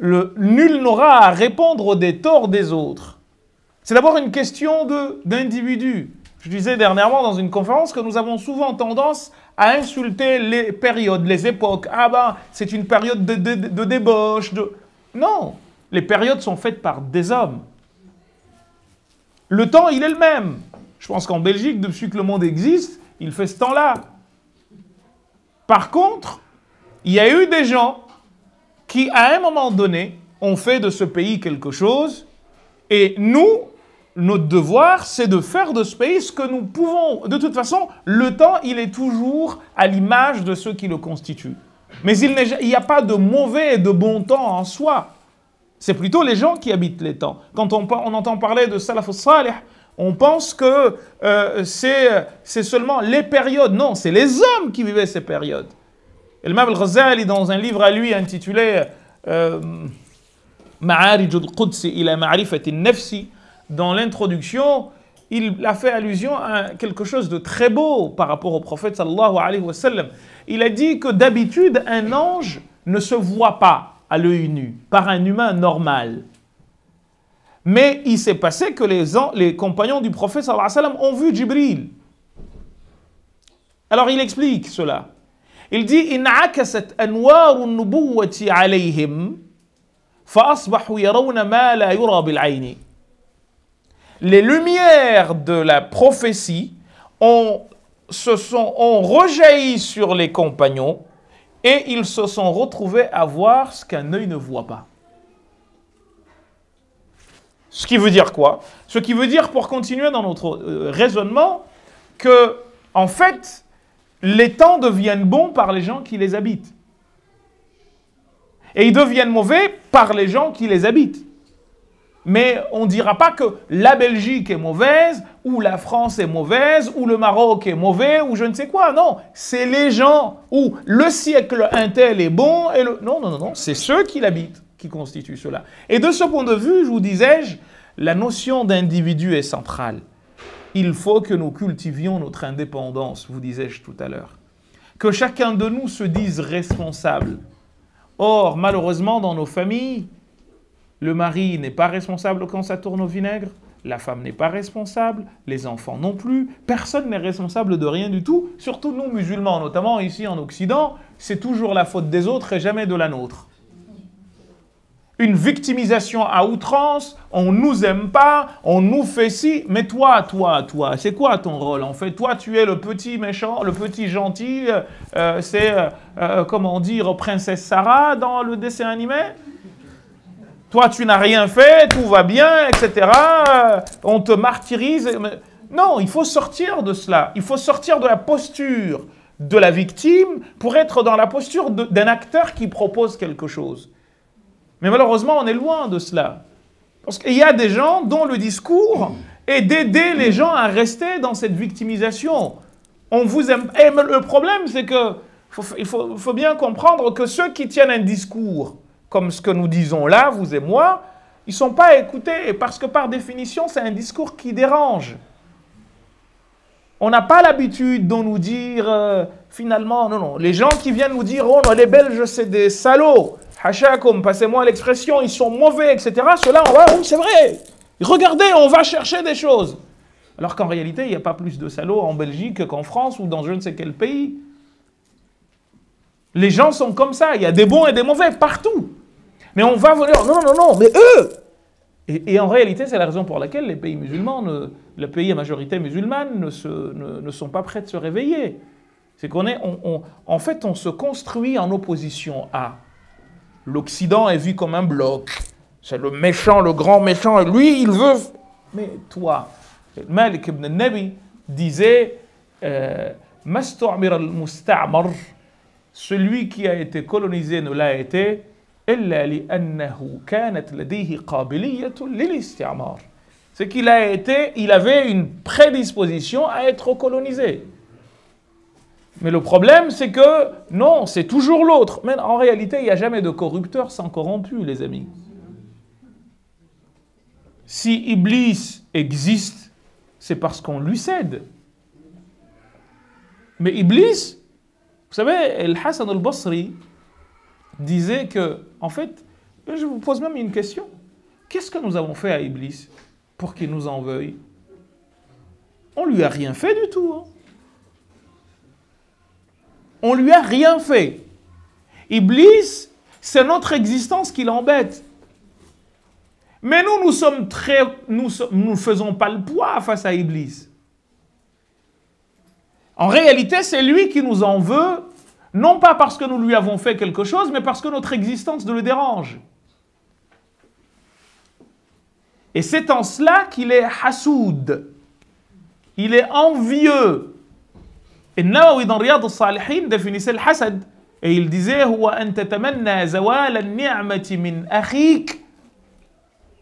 Nul n'aura à répondre des torts des autres. C'est d'abord une question d'individu. Je disais dernièrement dans une conférence que nous avons souvent tendance à insulter les périodes, les époques. Ah ben, c'est une période de débauche. Non, les périodes sont faites par des hommes. Le temps, il est le même. Je pense qu'en Belgique, depuis que le monde existe, il fait ce temps-là. Par contre, il y a eu des gens qui, à un moment donné, ont fait de ce pays quelque chose. Et nous, notre devoir, c'est de faire de ce pays ce que nous pouvons. De toute façon, le temps, il est toujours à l'image de ceux qui le constituent. Mais il n'y a pas de mauvais et de bon temps en soi. C'est plutôt les gens qui habitent les temps. Quand on entend parler de Salaf Salih, on pense que c'est seulement les périodes. Non, c'est les hommes qui vivaient ces périodes. Imam al-Ghazali, dans un livre à lui intitulé Ma'arij al-Qudsi ila ma'rifati al-nafsi, dans l'introduction, il a fait allusion à quelque chose de très beau par rapport au prophète sallallahu alayhi wa sallam. Il a dit que d'habitude, un ange ne se voit pas à l'œil nu, par un humain normal. Mais il s'est passé que les compagnons du prophète sallallahu alayhi wa sallam ont vu Jibril. Alors il explique cela. Il dit « In'akasat anwaru nubuwati alayhim fa asbahu yarawna ma la yura bil ayni » Les lumières de la prophétie ont rejailli sur les compagnons et ils se sont retrouvés à voir ce qu'un œil ne voit pas. Ce qui veut dire quoi? Ce qui veut dire, pour continuer dans notre raisonnement, que, en fait, les temps deviennent bons par les gens qui les habitent. Et ils deviennent mauvais par les gens qui les habitent. Mais on ne dira pas que la Belgique est mauvaise, ou la France est mauvaise, ou le Maroc est mauvais, ou je ne sais quoi. Non, c'est les gens, ou le siècle untel est bon, et non, c'est ceux qui l'habitent qui constituent cela. Et de ce point de vue, je vous disais-je, la notion d'individu est centrale. Il faut que nous cultivions notre indépendance, vous disais-je tout à l'heure. que chacun de nous se dise responsable. Or, malheureusement, dans nos familles, le mari n'est pas responsable quand ça tourne au vinaigre, la femme n'est pas responsable, les enfants non plus, personne n'est responsable de rien du tout, surtout nous musulmans, notamment ici en Occident, c'est toujours la faute des autres et jamais de la nôtre. Une victimisation à outrance, on nous aime pas, on nous fait ci, mais toi, c'est quoi ton rôle en fait? Toi, tu es le petit méchant, le petit gentil, comment dire, Princesse Sarah dans le dessin animé? Toi, tu n'as rien fait, tout va bien, etc. On te martyrise. Non, il faut sortir de cela. Il faut sortir de la posture de la victime pour être dans la posture d'un acteur qui propose quelque chose. Mais malheureusement, on est loin de cela. Parce qu'il y a des gens dont le discours est d'aider les gens à rester dans cette victimisation. On vous aime. Et le problème, c'est que il faut bien comprendre que ceux qui tiennent un discours comme ce que nous disons là, vous et moi, ils ne sont pas écoutés, parce que par définition, c'est un discours qui dérange. On n'a pas l'habitude de nous dire, finalement, non, les gens qui viennent nous dire, oh non, les Belges, c'est des salauds, hachakum, passez-moi l'expression, ils sont mauvais, etc. Ceux-là, on va, oui, c'est vrai, regardez, on va chercher des choses. Alors qu'en réalité, il n'y a pas plus de salauds en Belgique qu'en France ou dans je ne sais quel pays. Les gens sont comme ça, il y a des bons et des mauvais partout. Mais on va venir, non, mais eux. Et en réalité, c'est la raison pour laquelle les pays musulmans, les pays à majorité musulmane ne sont pas prêts de se réveiller. C'est en fait, on se construit en opposition à. L'Occident est vu comme un bloc. C'est le méchant, le grand méchant, et lui, il veut... Mais toi, Malik ibn Nabi disait Mastu'mir al-musta'mar, celui qui a été colonisé ne l'a été c'est qu'il avait une prédisposition à être colonisé. Mais le problème, c'est que, non, c'est toujours l'autre. Mais en réalité, il n'y a jamais de corrupteur sans corrompu, les amis. Si Iblis existe, c'est parce qu'on lui cède. Mais Iblis, vous savez, Al-Hassan al-Basri disait que, en fait, je vous pose même une question. Qu'est-ce que nous avons fait à Iblis pour qu'il nous en veuille? On lui a rien fait du tout. Hein. On lui a rien fait. Iblis, c'est notre existence qui l'embête. Mais nous ne faisons pas le poids face à Iblis. En réalité, c'est lui qui nous en veut, non pas parce que nous lui avons fait quelque chose, mais parce que notre existence le dérange. Et c'est en cela qu'il est hasoud. Il est envieux. Et Nawawi dans Riyad al-Salihin définissait le hasad. Et il disait Huwa an tatamanna zawal an-ni'mati min akhik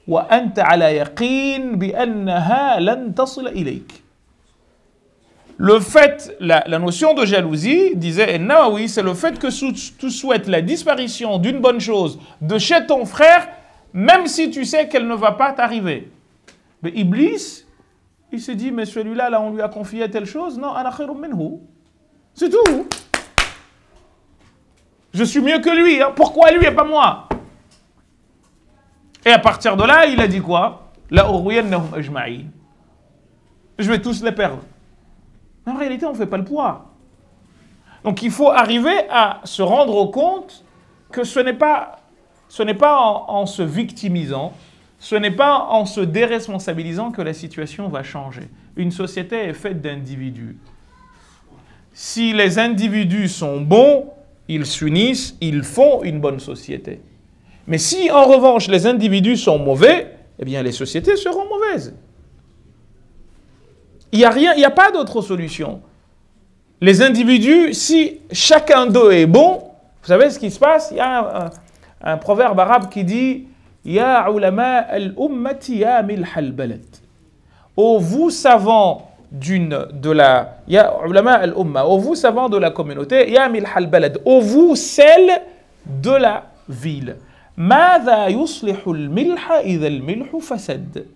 wa anta ala yaqin bi annaha lan tasil ilayk. Le fait, la notion de jalousie, disait Nawawi, c'est le fait que tu souhaites la disparition d'une bonne chose de chez ton frère, même si tu sais qu'elle ne va pas t'arriver. Mais Iblis, il s'est dit, mais celui-là, là, on lui a confié telle chose. Non, ana khayrun minhu. C'est tout. Je suis mieux que lui. Hein. Pourquoi lui et pas moi? Et à partir de là, il a dit quoi? La urwiyannahum ajma'in. Je vais tous les perdre. En réalité, on ne fait pas le poids. Donc, il faut arriver à se rendre compte que ce n'est pas en se victimisant, ce n'est pas en se déresponsabilisant que la situation va changer. Une société est faite d'individus. Si les individus sont bons, ils s'unissent, ils font une bonne société. Mais si, en revanche, les individus sont mauvais, eh bien, les sociétés seront mauvaises. Il n'y a pas d'autre solution. Les individus, si chacun d'eux est bon, vous savez ce qui se passe? Il y a un proverbe arabe qui dit « Ya ulama al-ummati ya milh al-balad » Ô vous savants ya ulama al-umma, ô vous savants de la communauté, ya milh al-balad, ô vous sel de la ville. Madha yuslihu al-milha idha al-milhu fasad.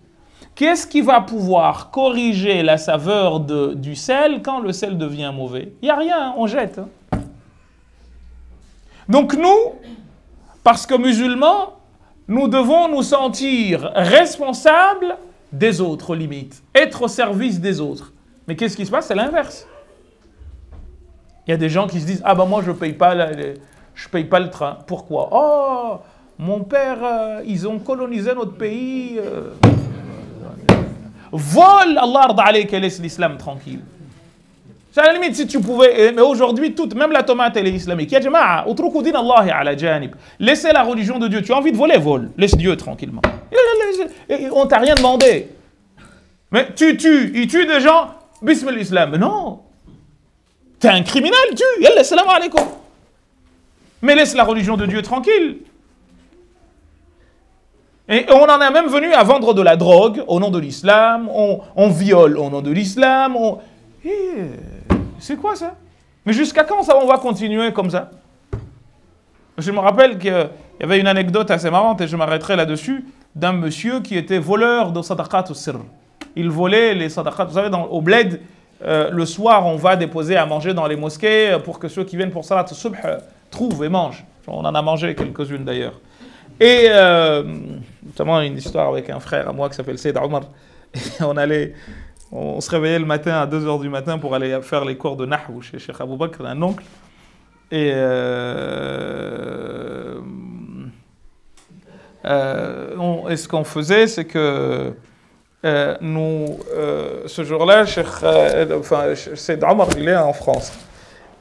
Qu'est-ce qui va pouvoir corriger la saveur du sel quand le sel devient mauvais? Il n'y a rien, on jette. Hein. Donc nous, parce que musulmans, nous devons nous sentir responsables des autres, limite. Être au service des autres. Mais qu'est-ce qui se passe? C'est l'inverse. Il y a des gens qui se disent « Ah ben moi je paye pas le train. Pourquoi? Oh, mon père, ils ont colonisé notre pays. Vole, Allah arda alayka, laisse l'islam tranquille. » À la limite, si tu pouvais, mais aujourd'hui, même la tomate, elle est islamique. Ya jama'a, utruku din Allahi ala janib. Laissez la religion de Dieu. Tu as envie de voler, vole. Laisse Dieu tranquillement. On t'a rien demandé. Mais il tue des gens, bismillah l'islam. Mais non. T'es un criminel, tue. Yallah, salam alaikum. Mais laisse la religion de Dieu tranquille. Et on en est même venu à vendre de la drogue au nom de l'islam. On viole au nom de l'islam. C'est quoi ça? Mais jusqu'à quand ça on va continuer comme ça? Je me rappelle qu'il y avait une anecdote assez marrante et je m'arrêterai là-dessus d'un monsieur qui était voleur de sadaqat au sirr. Il volait les sadaqat. Vous savez, au bled, le soir on va déposer à manger dans les mosquées pour que ceux qui viennent pour salat subh trouvent et mangent. On en a mangé quelques-unes d'ailleurs. Et notamment une histoire avec un frère à moi qui s'appelle Saïd Omar. On se réveillait le matin à 2h du matin pour aller faire les cours de Nahou chez Cheikh Abou Bakr, un oncle. Et ce qu'on faisait, c'est que ce jour-là, Cheikh Omar, il est en France.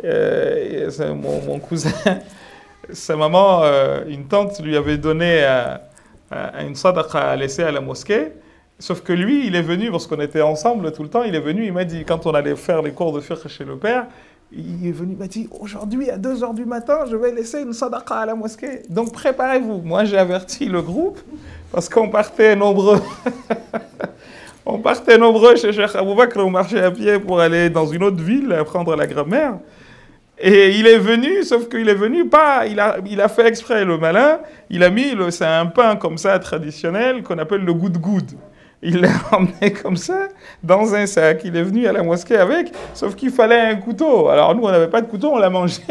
C'est mon cousin, sa maman, une tante lui avait donné une sadaqa à laisser à la mosquée. Sauf que lui, il est venu, parce qu'on était ensemble tout le temps, il est venu, il m'a dit, quand on allait faire les cours de fiqh chez le père, il est venu, il m'a dit, aujourd'hui à 2h du matin, je vais laisser une sadaqa à la mosquée. Donc préparez-vous. Moi, j'ai averti le groupe, parce qu'on partait nombreux. On partait nombreux chez Cheikh Abou Bakr, on marchait à pied pour aller dans une autre ville, apprendre la grammaire. Et il est venu, sauf qu'il est venu pas, il a fait exprès le malin, il a mis, c'est un pain comme ça traditionnel qu'on appelle le goud-goud. Il l'a emmené comme ça, dans un sac. Il est venu à la mosquée avec, sauf qu'il fallait un couteau. Alors nous, on n'avait pas de couteau, on l'a mangé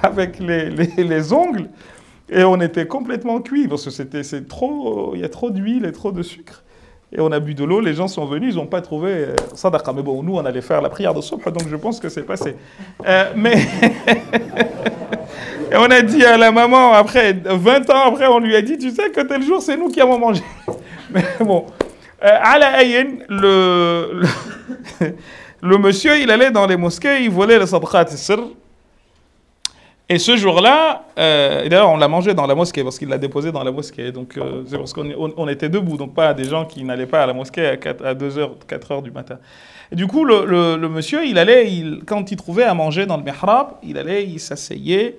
avec les ongles. Et on était complètement cuits, parce que il y a trop d'huile et trop de sucre. Et on a bu de l'eau, les gens sont venus, ils n'ont pas trouvé sadaqa. Mais bon, nous, on allait faire la prière de subh, donc je pense que c'est passé. Mais... Et on a dit à la maman, après, 20 ans après, on lui a dit, tu sais que tel jour, c'est nous qui avons mangé. Mais bon... Ala Ayen, le monsieur, il allait dans les mosquées, il volait le sadaqat sirr. Et ce jour-là, d'ailleurs, on l'a mangé dans la mosquée, parce qu'il l'a déposé dans la mosquée. Donc, c'est parce qu'on était debout, donc pas des gens qui n'allaient pas à la mosquée à 2h, 4h du matin. Et du coup, le monsieur, quand il trouvait à manger dans le mihrab, il s'asseyait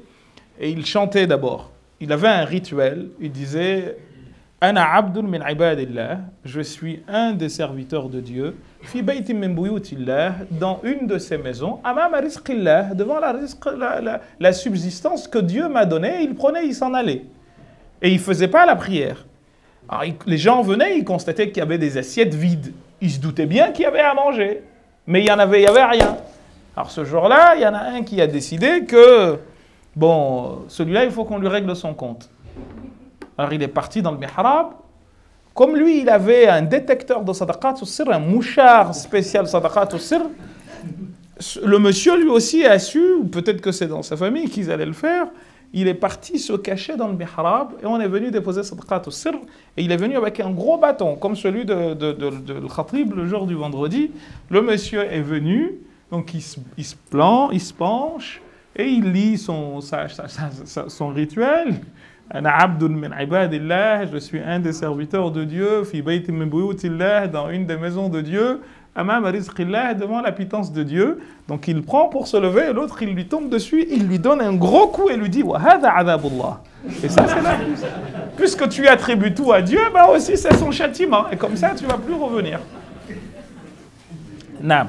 et il chantait d'abord. Il avait un rituel, il disait... Ana abdun min ibadillah, je suis un des serviteurs de Dieu, fi baytin min buyutillah, dans une de ces maisons, amama rizqillah, devant la subsistance que Dieu m'a donnée, il prenait, il s'en allait. Et il ne faisait pas la prière. Alors, les gens venaient, ils constataient qu'il y avait des assiettes vides. Ils se doutaient bien qu'il y avait à manger, mais il y avait rien. Alors ce jour-là, il y en a un qui a décidé que, bon, celui-là, il faut qu'on lui règle son compte. Alors il est parti dans le mihrab. Comme lui, il avait un détecteur de sadaqat au sirr, un mouchard spécial sadaqat au sirr, le monsieur lui aussi a su, ou peut-être que c'est dans sa famille qu'ils allaient le faire, il est parti se cacher dans le mihrab et on est venu déposer sadaqat au sirr et il est venu avec un gros bâton, comme celui de khatib le jour du vendredi. Le monsieur est venu, donc il se penche et il lit son rituel. Ana abdun min ibadillah, je suis un des serviteurs de Dieu, fi baytin min buyutillah, dans une des maisons de Dieu, amam rizqillah, devant la pitance de Dieu. Donc il prend pour se lever et l'autre il lui tombe dessus, il lui donne un gros coup et lui dit wa hadha adabullah. Et ça c'est la plus. Puisque tu attribues tout à Dieu, bah aussi c'est son châtiment et comme ça tu vas plus revenir. Naam.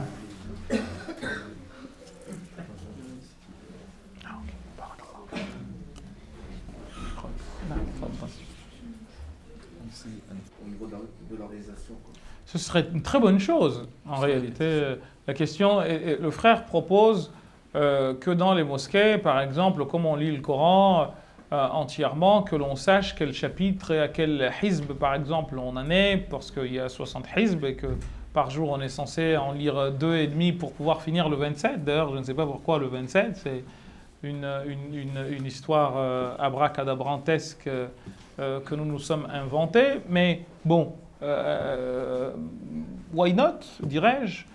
Ce serait une très bonne chose, en réalité. La question, le frère propose que dans les mosquées, par exemple, comme on lit le Coran entièrement, que l'on sache quel chapitre et à quel hizb, par exemple, on en est, parce qu'il y a 60 hizb et que par jour on est censé en lire 2,5 pour pouvoir finir le 27. D'ailleurs, je ne sais pas pourquoi le 27, c'est une histoire abracadabrantesque que nous nous sommes inventés, mais bon, why not, dirais-je.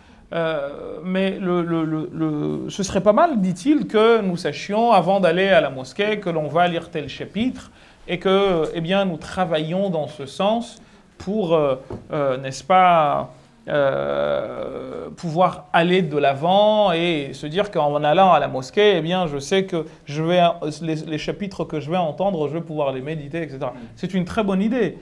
Mais ce serait pas mal, dit-il, que nous sachions, avant d'aller à la mosquée, que l'on va lire tel chapitre, et que, eh bien, nous travaillons dans ce sens pour, n'est-ce pas, pouvoir aller de l'avant et se dire qu'en allant à la mosquée, eh bien, je sais que les chapitres que je vais entendre, je vais pouvoir les méditer, etc. C'est une très bonne idée.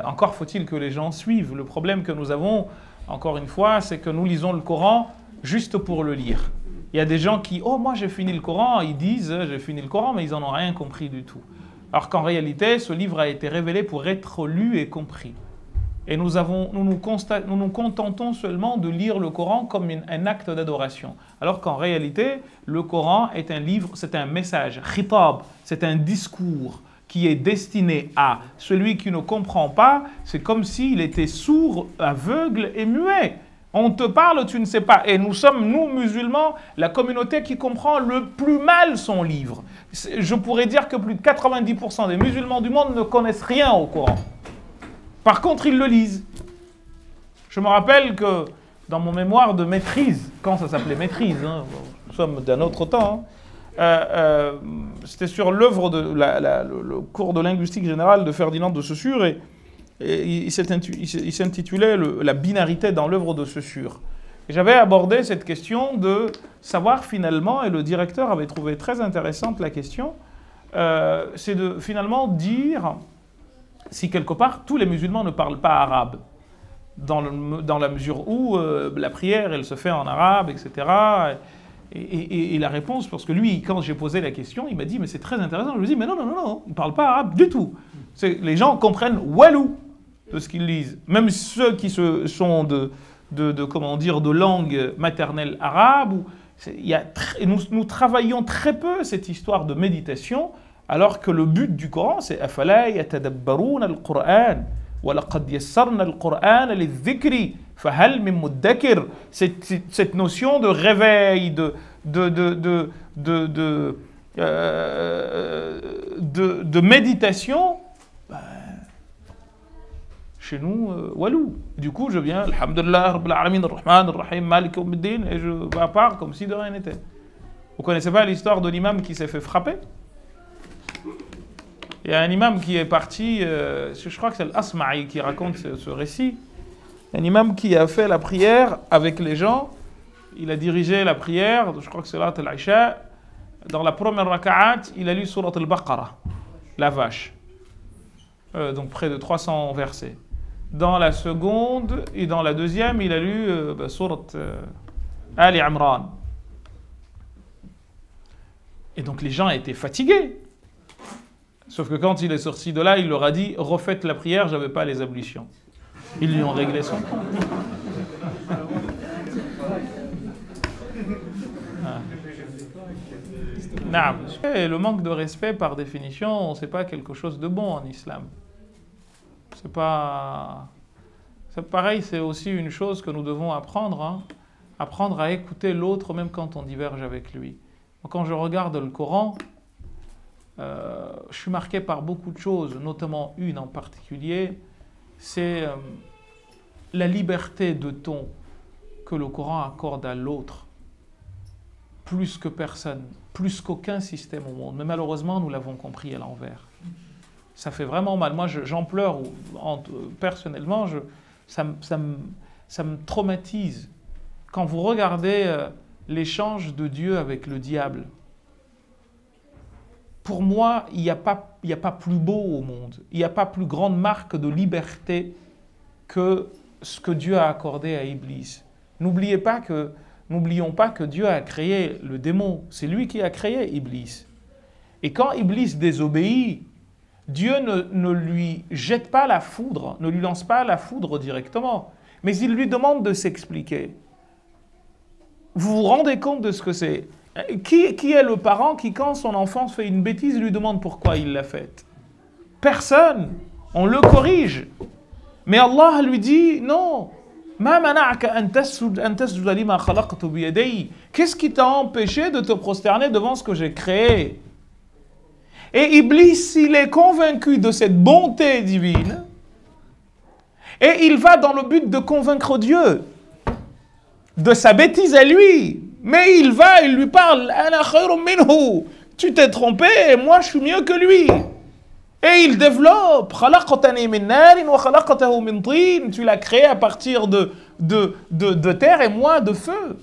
Encore faut-il que les gens suivent. Le problème que nous avons, encore une fois, c'est que nous lisons le Coran juste pour le lire. Il y a des gens qui, oh, moi j'ai fini le Coran, ils disent, j'ai fini le Coran, mais ils n'en ont rien compris du tout. Alors qu'en réalité, ce livre a été révélé pour être lu et compris. Et nous nous contentons seulement de lire le Coran comme un acte d'adoration. Alors qu'en réalité, le Coran est un livre, c'est un message, khitab, c'est un discours qui est destiné à celui qui ne comprend pas. C'est comme s'il était sourd, aveugle et muet. On te parle, tu ne sais pas. Et nous sommes, nous, musulmans, la communauté qui comprend le plus mal son livre. Je pourrais dire que plus de 90% des musulmans du monde ne connaissent rien au Coran. Par contre, ils le lisent. Je me rappelle que dans mon mémoire de maîtrise, quand ça s'appelait maîtrise, hein, nous sommes d'un autre temps, c'était sur l'œuvre le cours de linguistique générale de Ferdinand de Saussure, et il s'intitulait la binarité dans l'œuvre de Saussure. Et j'avais abordé cette question de savoir finalement, et le directeur avait trouvé très intéressante la question, c'est de finalement dire si quelque part tous les musulmans ne parlent pas arabe, dans la mesure où la prière elle se fait en arabe, etc. Et la réponse, parce que lui, quand j'ai posé la question, il m'a dit mais c'est très intéressant. Je lui ai dit mais non, ils ne parlent pas arabe du tout. Les gens comprennent walou de ce qu'ils lisent, même ceux qui sont comment dire, de langue maternelle arabe. Nous travaillons très peu cette histoire de méditation, alors que le but du Coran, c'est « Afala yatadabbarouna al-Qur'an wa laqad yassarna al-Qur'an lidh-dhikri fahal min muddakir » Cette notion de réveil, de méditation, chez nous, walou. Du coup, je viens, alhamdulillah, rabbil alamin, ar-Rahman, ar-Rahim, Malik yawmiddin, et je vais à part comme si de rien n'était. Vous connaissez pas l'histoire de l'imam qui s'est fait frapper? Il y a un imam qui est parti, je crois que c'est l'Asma'i qui raconte ce récit, un imam qui a fait la prière avec les gens, il a dirigé la prière, je crois que c'est Salat al-Isha, dans la première raka'at, il a lu Surat al-Baqarah, la vache, donc près de 300 versets. Dans la seconde et dans la deuxième, il a lu Surat Ali Imran. Et donc les gens étaient fatigués. Sauf que quand il est sorti de là, il leur a dit « Refaites la prière, je n'avais pas les ablutions. » Ils lui ont réglé son compte. Et le manque de respect, par définition, c'est pas quelque chose de bon en islam. C'est pas... Pareil, c'est aussi une chose que nous devons apprendre, hein. Apprendre à écouter l'autre même quand on diverge avec lui. Quand je regarde le Coran, je suis marqué par beaucoup de choses, notamment une en particulier, c'est la liberté de ton que le Coran accorde à l'autre, plus que personne, plus qu'aucun système au monde. Mais malheureusement, nous l'avons compris à l'envers. Ça fait vraiment mal. Moi, j'en pleure personnellement, ça me traumatise. Quand vous regardez l'échange de Dieu avec le diable, pour moi, il n'y a pas plus beau au monde. Il n'y a pas plus grande marque de liberté que ce que Dieu a accordé à Iblis. N'oublions pas que Dieu a créé le démon. C'est lui qui a créé Iblis. Et quand Iblis désobéit, Dieu ne lui jette pas la foudre, ne lui lance pas la foudre directement, mais il lui demande de s'expliquer. Vous vous rendez compte de ce que c'est? Qui est le parent qui, quand son enfant fait une bêtise, lui demande pourquoi il l'a faite? Personne. On le corrige. Mais Allah lui dit, non. Qu'est-ce qui t'a empêché de te prosterner devant ce que j'ai créé? Et Iblis, il est convaincu de cette bonté divine, et il va dans le but de convaincre Dieu de sa bêtise à lui. Mais il lui parle, Ana khayrun minhu. Tu t'es trompé, et moi je suis mieux que lui. Et il développe, tu l'as créé à partir de terre et moi de feu.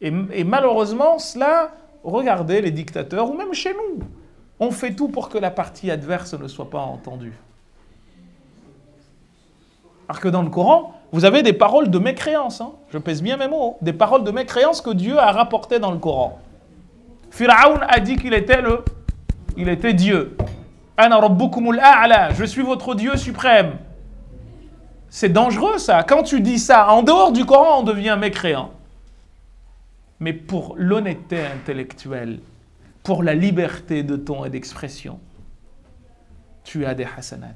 Et malheureusement, cela, regardez les dictateurs, ou même chez nous, on fait tout pour que la partie adverse ne soit pas entendue. Alors que dans le Coran, vous avez des paroles de mécréance, hein, je pèse bien mes mots, des paroles de mécréance que Dieu a rapportées dans le Coran. Pharaon a dit qu'il était Dieu. Ana rabbukumul a'la, je suis votre Dieu suprême. C'est dangereux ça. Quand tu dis ça, en dehors du Coran, on devient mécréant. Mais pour l'honnêteté intellectuelle, pour la liberté de ton et d'expression, tu as des hasanat.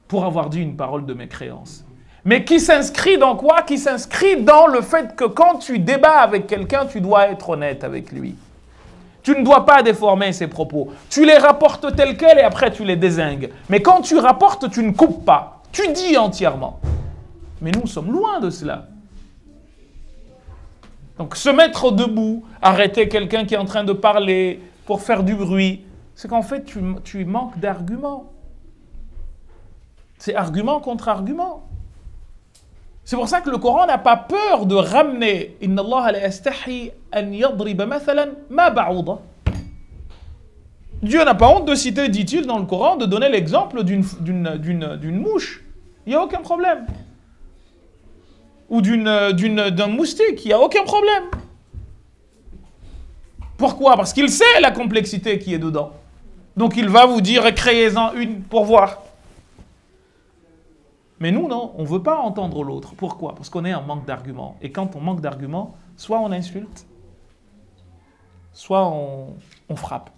Pour avoir dit une parole de mécréance. Mais qui s'inscrit dans quoi? Qui s'inscrit dans le fait que quand tu débats avec quelqu'un, tu dois être honnête avec lui. Tu ne dois pas déformer ses propos. Tu les rapportes tels quels et après tu les dézingues. Mais quand tu rapportes, tu ne coupes pas. Tu dis entièrement. Mais nous sommes loin de cela. Donc se mettre debout, arrêter quelqu'un qui est en train de parler pour faire du bruit, c'est qu'en fait tu manques d'arguments. C'est argument contre argument. C'est pour ça que le Coran n'a pas peur de ramener Inna Allah la yastahi an yadriba mathalan ma ba'uda. Dieu n'a pas honte de citer, dit-il dans le Coran, de donner l'exemple d'une mouche. Il n'y a aucun problème. Ou d'un moustique, il n'y a aucun problème. Pourquoi? Parce qu'il sait la complexité qui est dedans. Donc il va vous dire, créez-en une pour voir. Mais nous, non, on ne veut pas entendre l'autre. Pourquoi? Parce qu'on est en manque d'arguments. Et quand on manque d'arguments, soit on insulte, soit on frappe.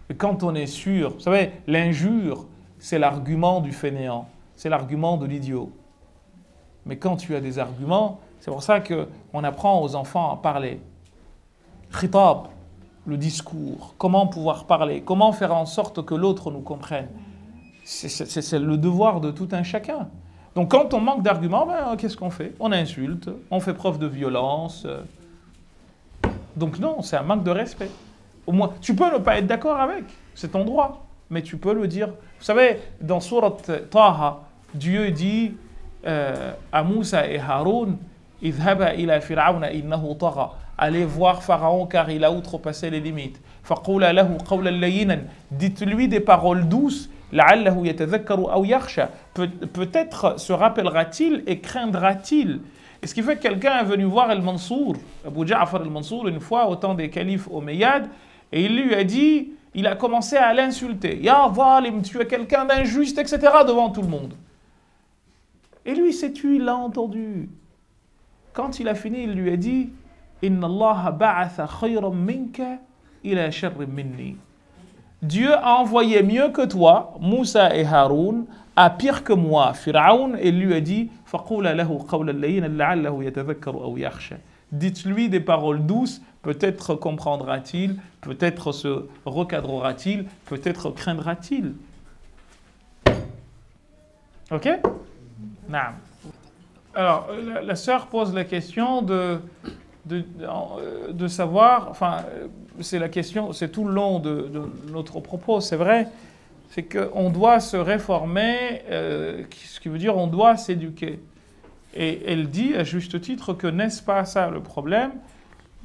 Et quand on est sûr, vous savez, l'injure, c'est l'argument du fainéant, c'est l'argument de l'idiot. Mais quand tu as des arguments, c'est pour ça qu'on apprend aux enfants à parler. Khitab, le discours, comment pouvoir parler, comment faire en sorte que l'autre nous comprenne. C'est le devoir de tout un chacun. Donc quand on manque d'arguments, qu'est-ce qu'on fait? On insulte, on fait preuve de violence. Donc non, c'est un manque de respect. Au moins, tu peux ne pas être d'accord avec, c'est ton droit, mais tu peux le dire. Vous savez, dans Surat Taha, Dieu dit à Moussa et Haroun, idhaba ila fir'auna innahu tagha. Allez voir Pharaon car il a outrepassé les limites. Faqula lahu qawlan layyinan. Dites-lui des paroles douces. La'allahu yatadhakkaru aw yakhsha. Peut-être se rappellera-t-il et craindra-t-il. Et ce qui fait que quelqu'un est venu voir Al-Mansour, Abu Ja'far Al-Mansour, une fois au temps des califes omeyyades, et il lui a dit, il a commencé à l'insulter. Ya zalim, tu es quelqu'un d'injuste, etc. devant tout le monde. Et lui, c'est tu, il l'a entendu. Quand il a fini, il lui a dit, Inna Allah ba'atha khayran minka ila sharrin minni. Dieu a envoyé mieux que toi, Moussa et Haroun, à pire que moi, Pharaon, et lui a dit, فَقُولَ لَهُ قَوْلًا لَيِّنًا لَعَلَّهُ يَتَذَكَّرُ أَوْ يَخْشَى. Dites-lui des paroles douces, peut-être comprendra-t-il, peut-être se recadrera-t-il, peut-être craindra-t-il. Ok? Naam. Alors, la sœur pose la question de savoir, enfin, c'est la question, c'est tout le long de notre propos, c'est vrai, c'est qu'on doit se réformer, ce qui veut dire on doit s'éduquer. Et elle dit à juste titre que n'est-ce pas ça le problème?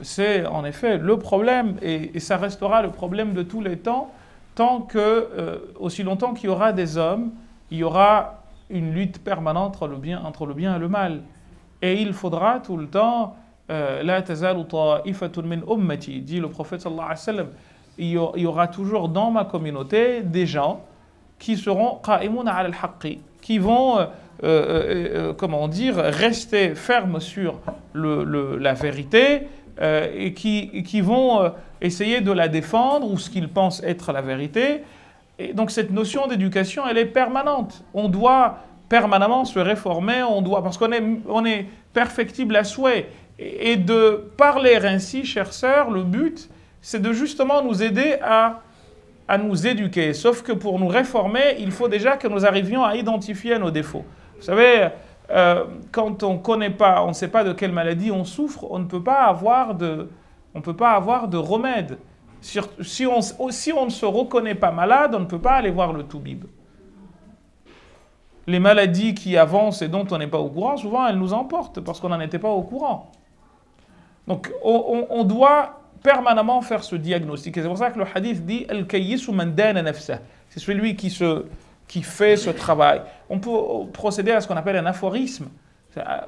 C'est en effet le problème, et ça restera le problème de tous les temps, tant que, aussi longtemps qu'il y aura des hommes, il y aura une lutte permanente entre le bien et le mal. Et il faudra tout le temps, la tazalu ta'ifatun min ummati, dit le prophète sallallahu alayhi wa sallam, il y aura toujours dans ma communauté des gens qui seront qa'imun ala al-haqqi, qui vont, comment dire, rester fermes sur la vérité, et qui vont essayer de la défendre ou ce qu'ils pensent être la vérité. Et donc cette notion d'éducation, elle est permanente. On doit permanemment se réformer, parce qu'on est perfectible à souhait. Et de parler ainsi, chères sœurs, le but, c'est de justement nous aider à nous éduquer. Sauf que pour nous réformer, il faut déjà que nous arrivions à identifier nos défauts. Vous savez, quand on connaît pas, on ne sait pas de quelle maladie on souffre, on ne peut pas avoir de remède. Si on ne se reconnaît pas malade, on ne peut pas aller voir le toubib. Les maladies qui avancent et dont on n'est pas au courant, souvent elles nous emportent parce qu'on n'en était pas au courant. Donc on doit permanemment faire ce diagnostic. Et c'est pour ça que le hadith dit « Al-kayyisu man dana nafsah ». C'est celui qui fait ce travail. On peut procéder à ce qu'on appelle un aphorisme.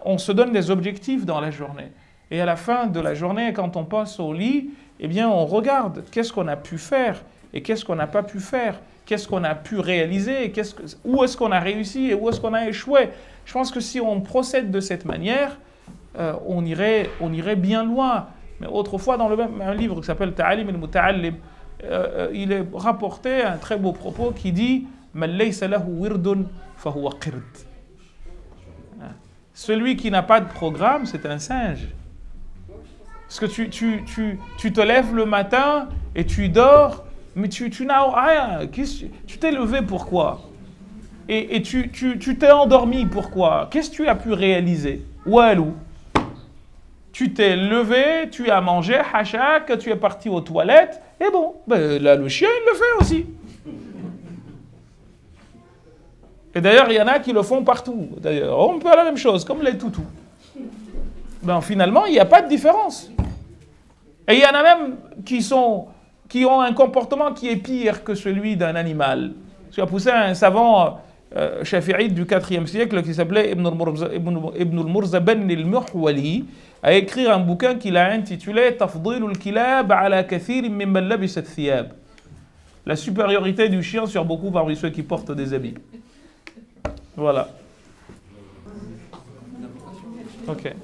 On se donne des objectifs dans la journée. Et à la fin de la journée, quand on passe au lit, eh bien on regarde qu'est-ce qu'on a pu faire et qu'est-ce qu'on n'a pas pu faire. Qu'est-ce qu'on a pu réaliser, où est-ce qu'on a réussi et où est-ce qu'on a échoué. Je pense que si on procède de cette manière, on irait bien loin. Mais autrefois, dans un livre qui s'appelle Ta'alim al-Muta'allim, il est rapporté un très beau propos qui dit « Man laysa lahu wirdun fahuwa qird ». Celui qui n'a pas de programme, c'est un singe. Parce que tu te lèves le matin et tu dors, mais tu n'as rien. Tu t'es levé pourquoi? Et tu t'es endormi pourquoi? Qu'est-ce que tu as pu réaliser? Walou. Tu t'es levé, tu as mangé, hachak, tu es parti aux toilettes, et bon, ben là le chien il le fait aussi. Et d'ailleurs, il y en a qui le font partout. D'ailleurs, on peut faire la même chose, comme les toutous. Ben finalement, il n'y a pas de différence. Et il y en a même qui ont un comportement qui est pire que celui d'un animal. Tu as poussé un savant shafi'ite du 4e siècle qui s'appelait Ibn al-Murzaban al-Muhwali, a écrit un bouquin qu'il a intitulé Tafdil al-Kilab ala kathir mimman labisat thiyab. La supériorité du chien sur beaucoup parmi ceux qui portent des habits. Voilà. Ok.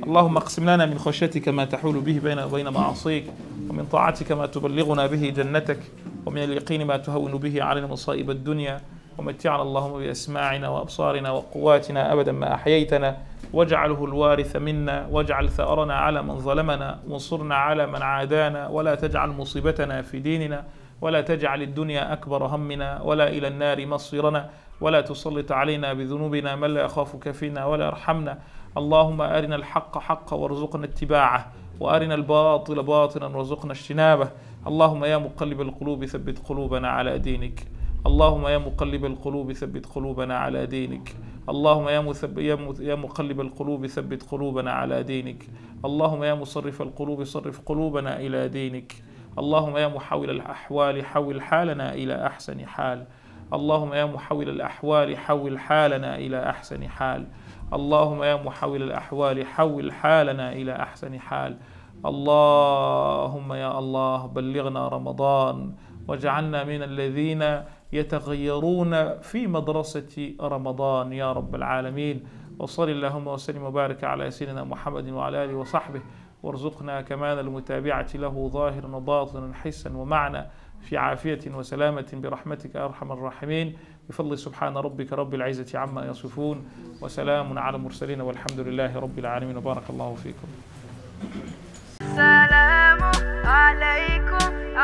اللهم اقسم لنا من خشيتك ما تحول به بيننا وبين معاصيك ومن طاعتك ما تبلغنا به جنتك ومن اليقين ما تهون به علينا مصائب الدنيا ومتعنا اللهم بأسماعنا وأبصارنا وقواتنا أبدا ما أحييتنا واجعله الوارث منا واجعل ثأرنا على من ظلمنا وانصرنا على من عادانا ولا تجعل مصيبتنا في ديننا ولا تجعل الدنيا أكبر همنا ولا إلى النار مصيرنا ولا تسلط علينا بذنوبنا من لا يخافك فينا ولا يرحمنا اللهم أرنا الحق حقا وارزقنا اتباعه وأرنا الباطل باطلا وارزقنا اجتنابه اللهم يا مقلب القلوب ثبت قلوبنا على دينك اللهم يا مقلب القلوب ثبت قلوبنا على دينك اللهم يا مقلب القلوب ثبت قلوبنا على دينك اللهم يا مصرف القلوب صرف قلوبنا إلى دينك اللهم يا محول الأحوال حول حالنا إلى أحسن حال اللهم يا محول الأحوال حول حالنا إلى أحسن حال اللهم يا محول الأحوال حول حالنا إلى أحسن حال اللهم يا الله بلغنا رمضان واجعلنا من الذين يتغيرون في مدرسة رمضان يا رب العالمين وصل اللهم وسلم وبارك على سيدنا محمد وعلى آله وصحبه وارزقنا كمال المتابعة له ظاهرا وباطنا حسا ومعنى في عافية وسلامة برحمتك أرحم الراحمين بفضل سبحان ربك رب العزة عما يصفون وسلام على المرسلين والحمد لله رب العالمين وبارك الله فيكم. السلام عليكم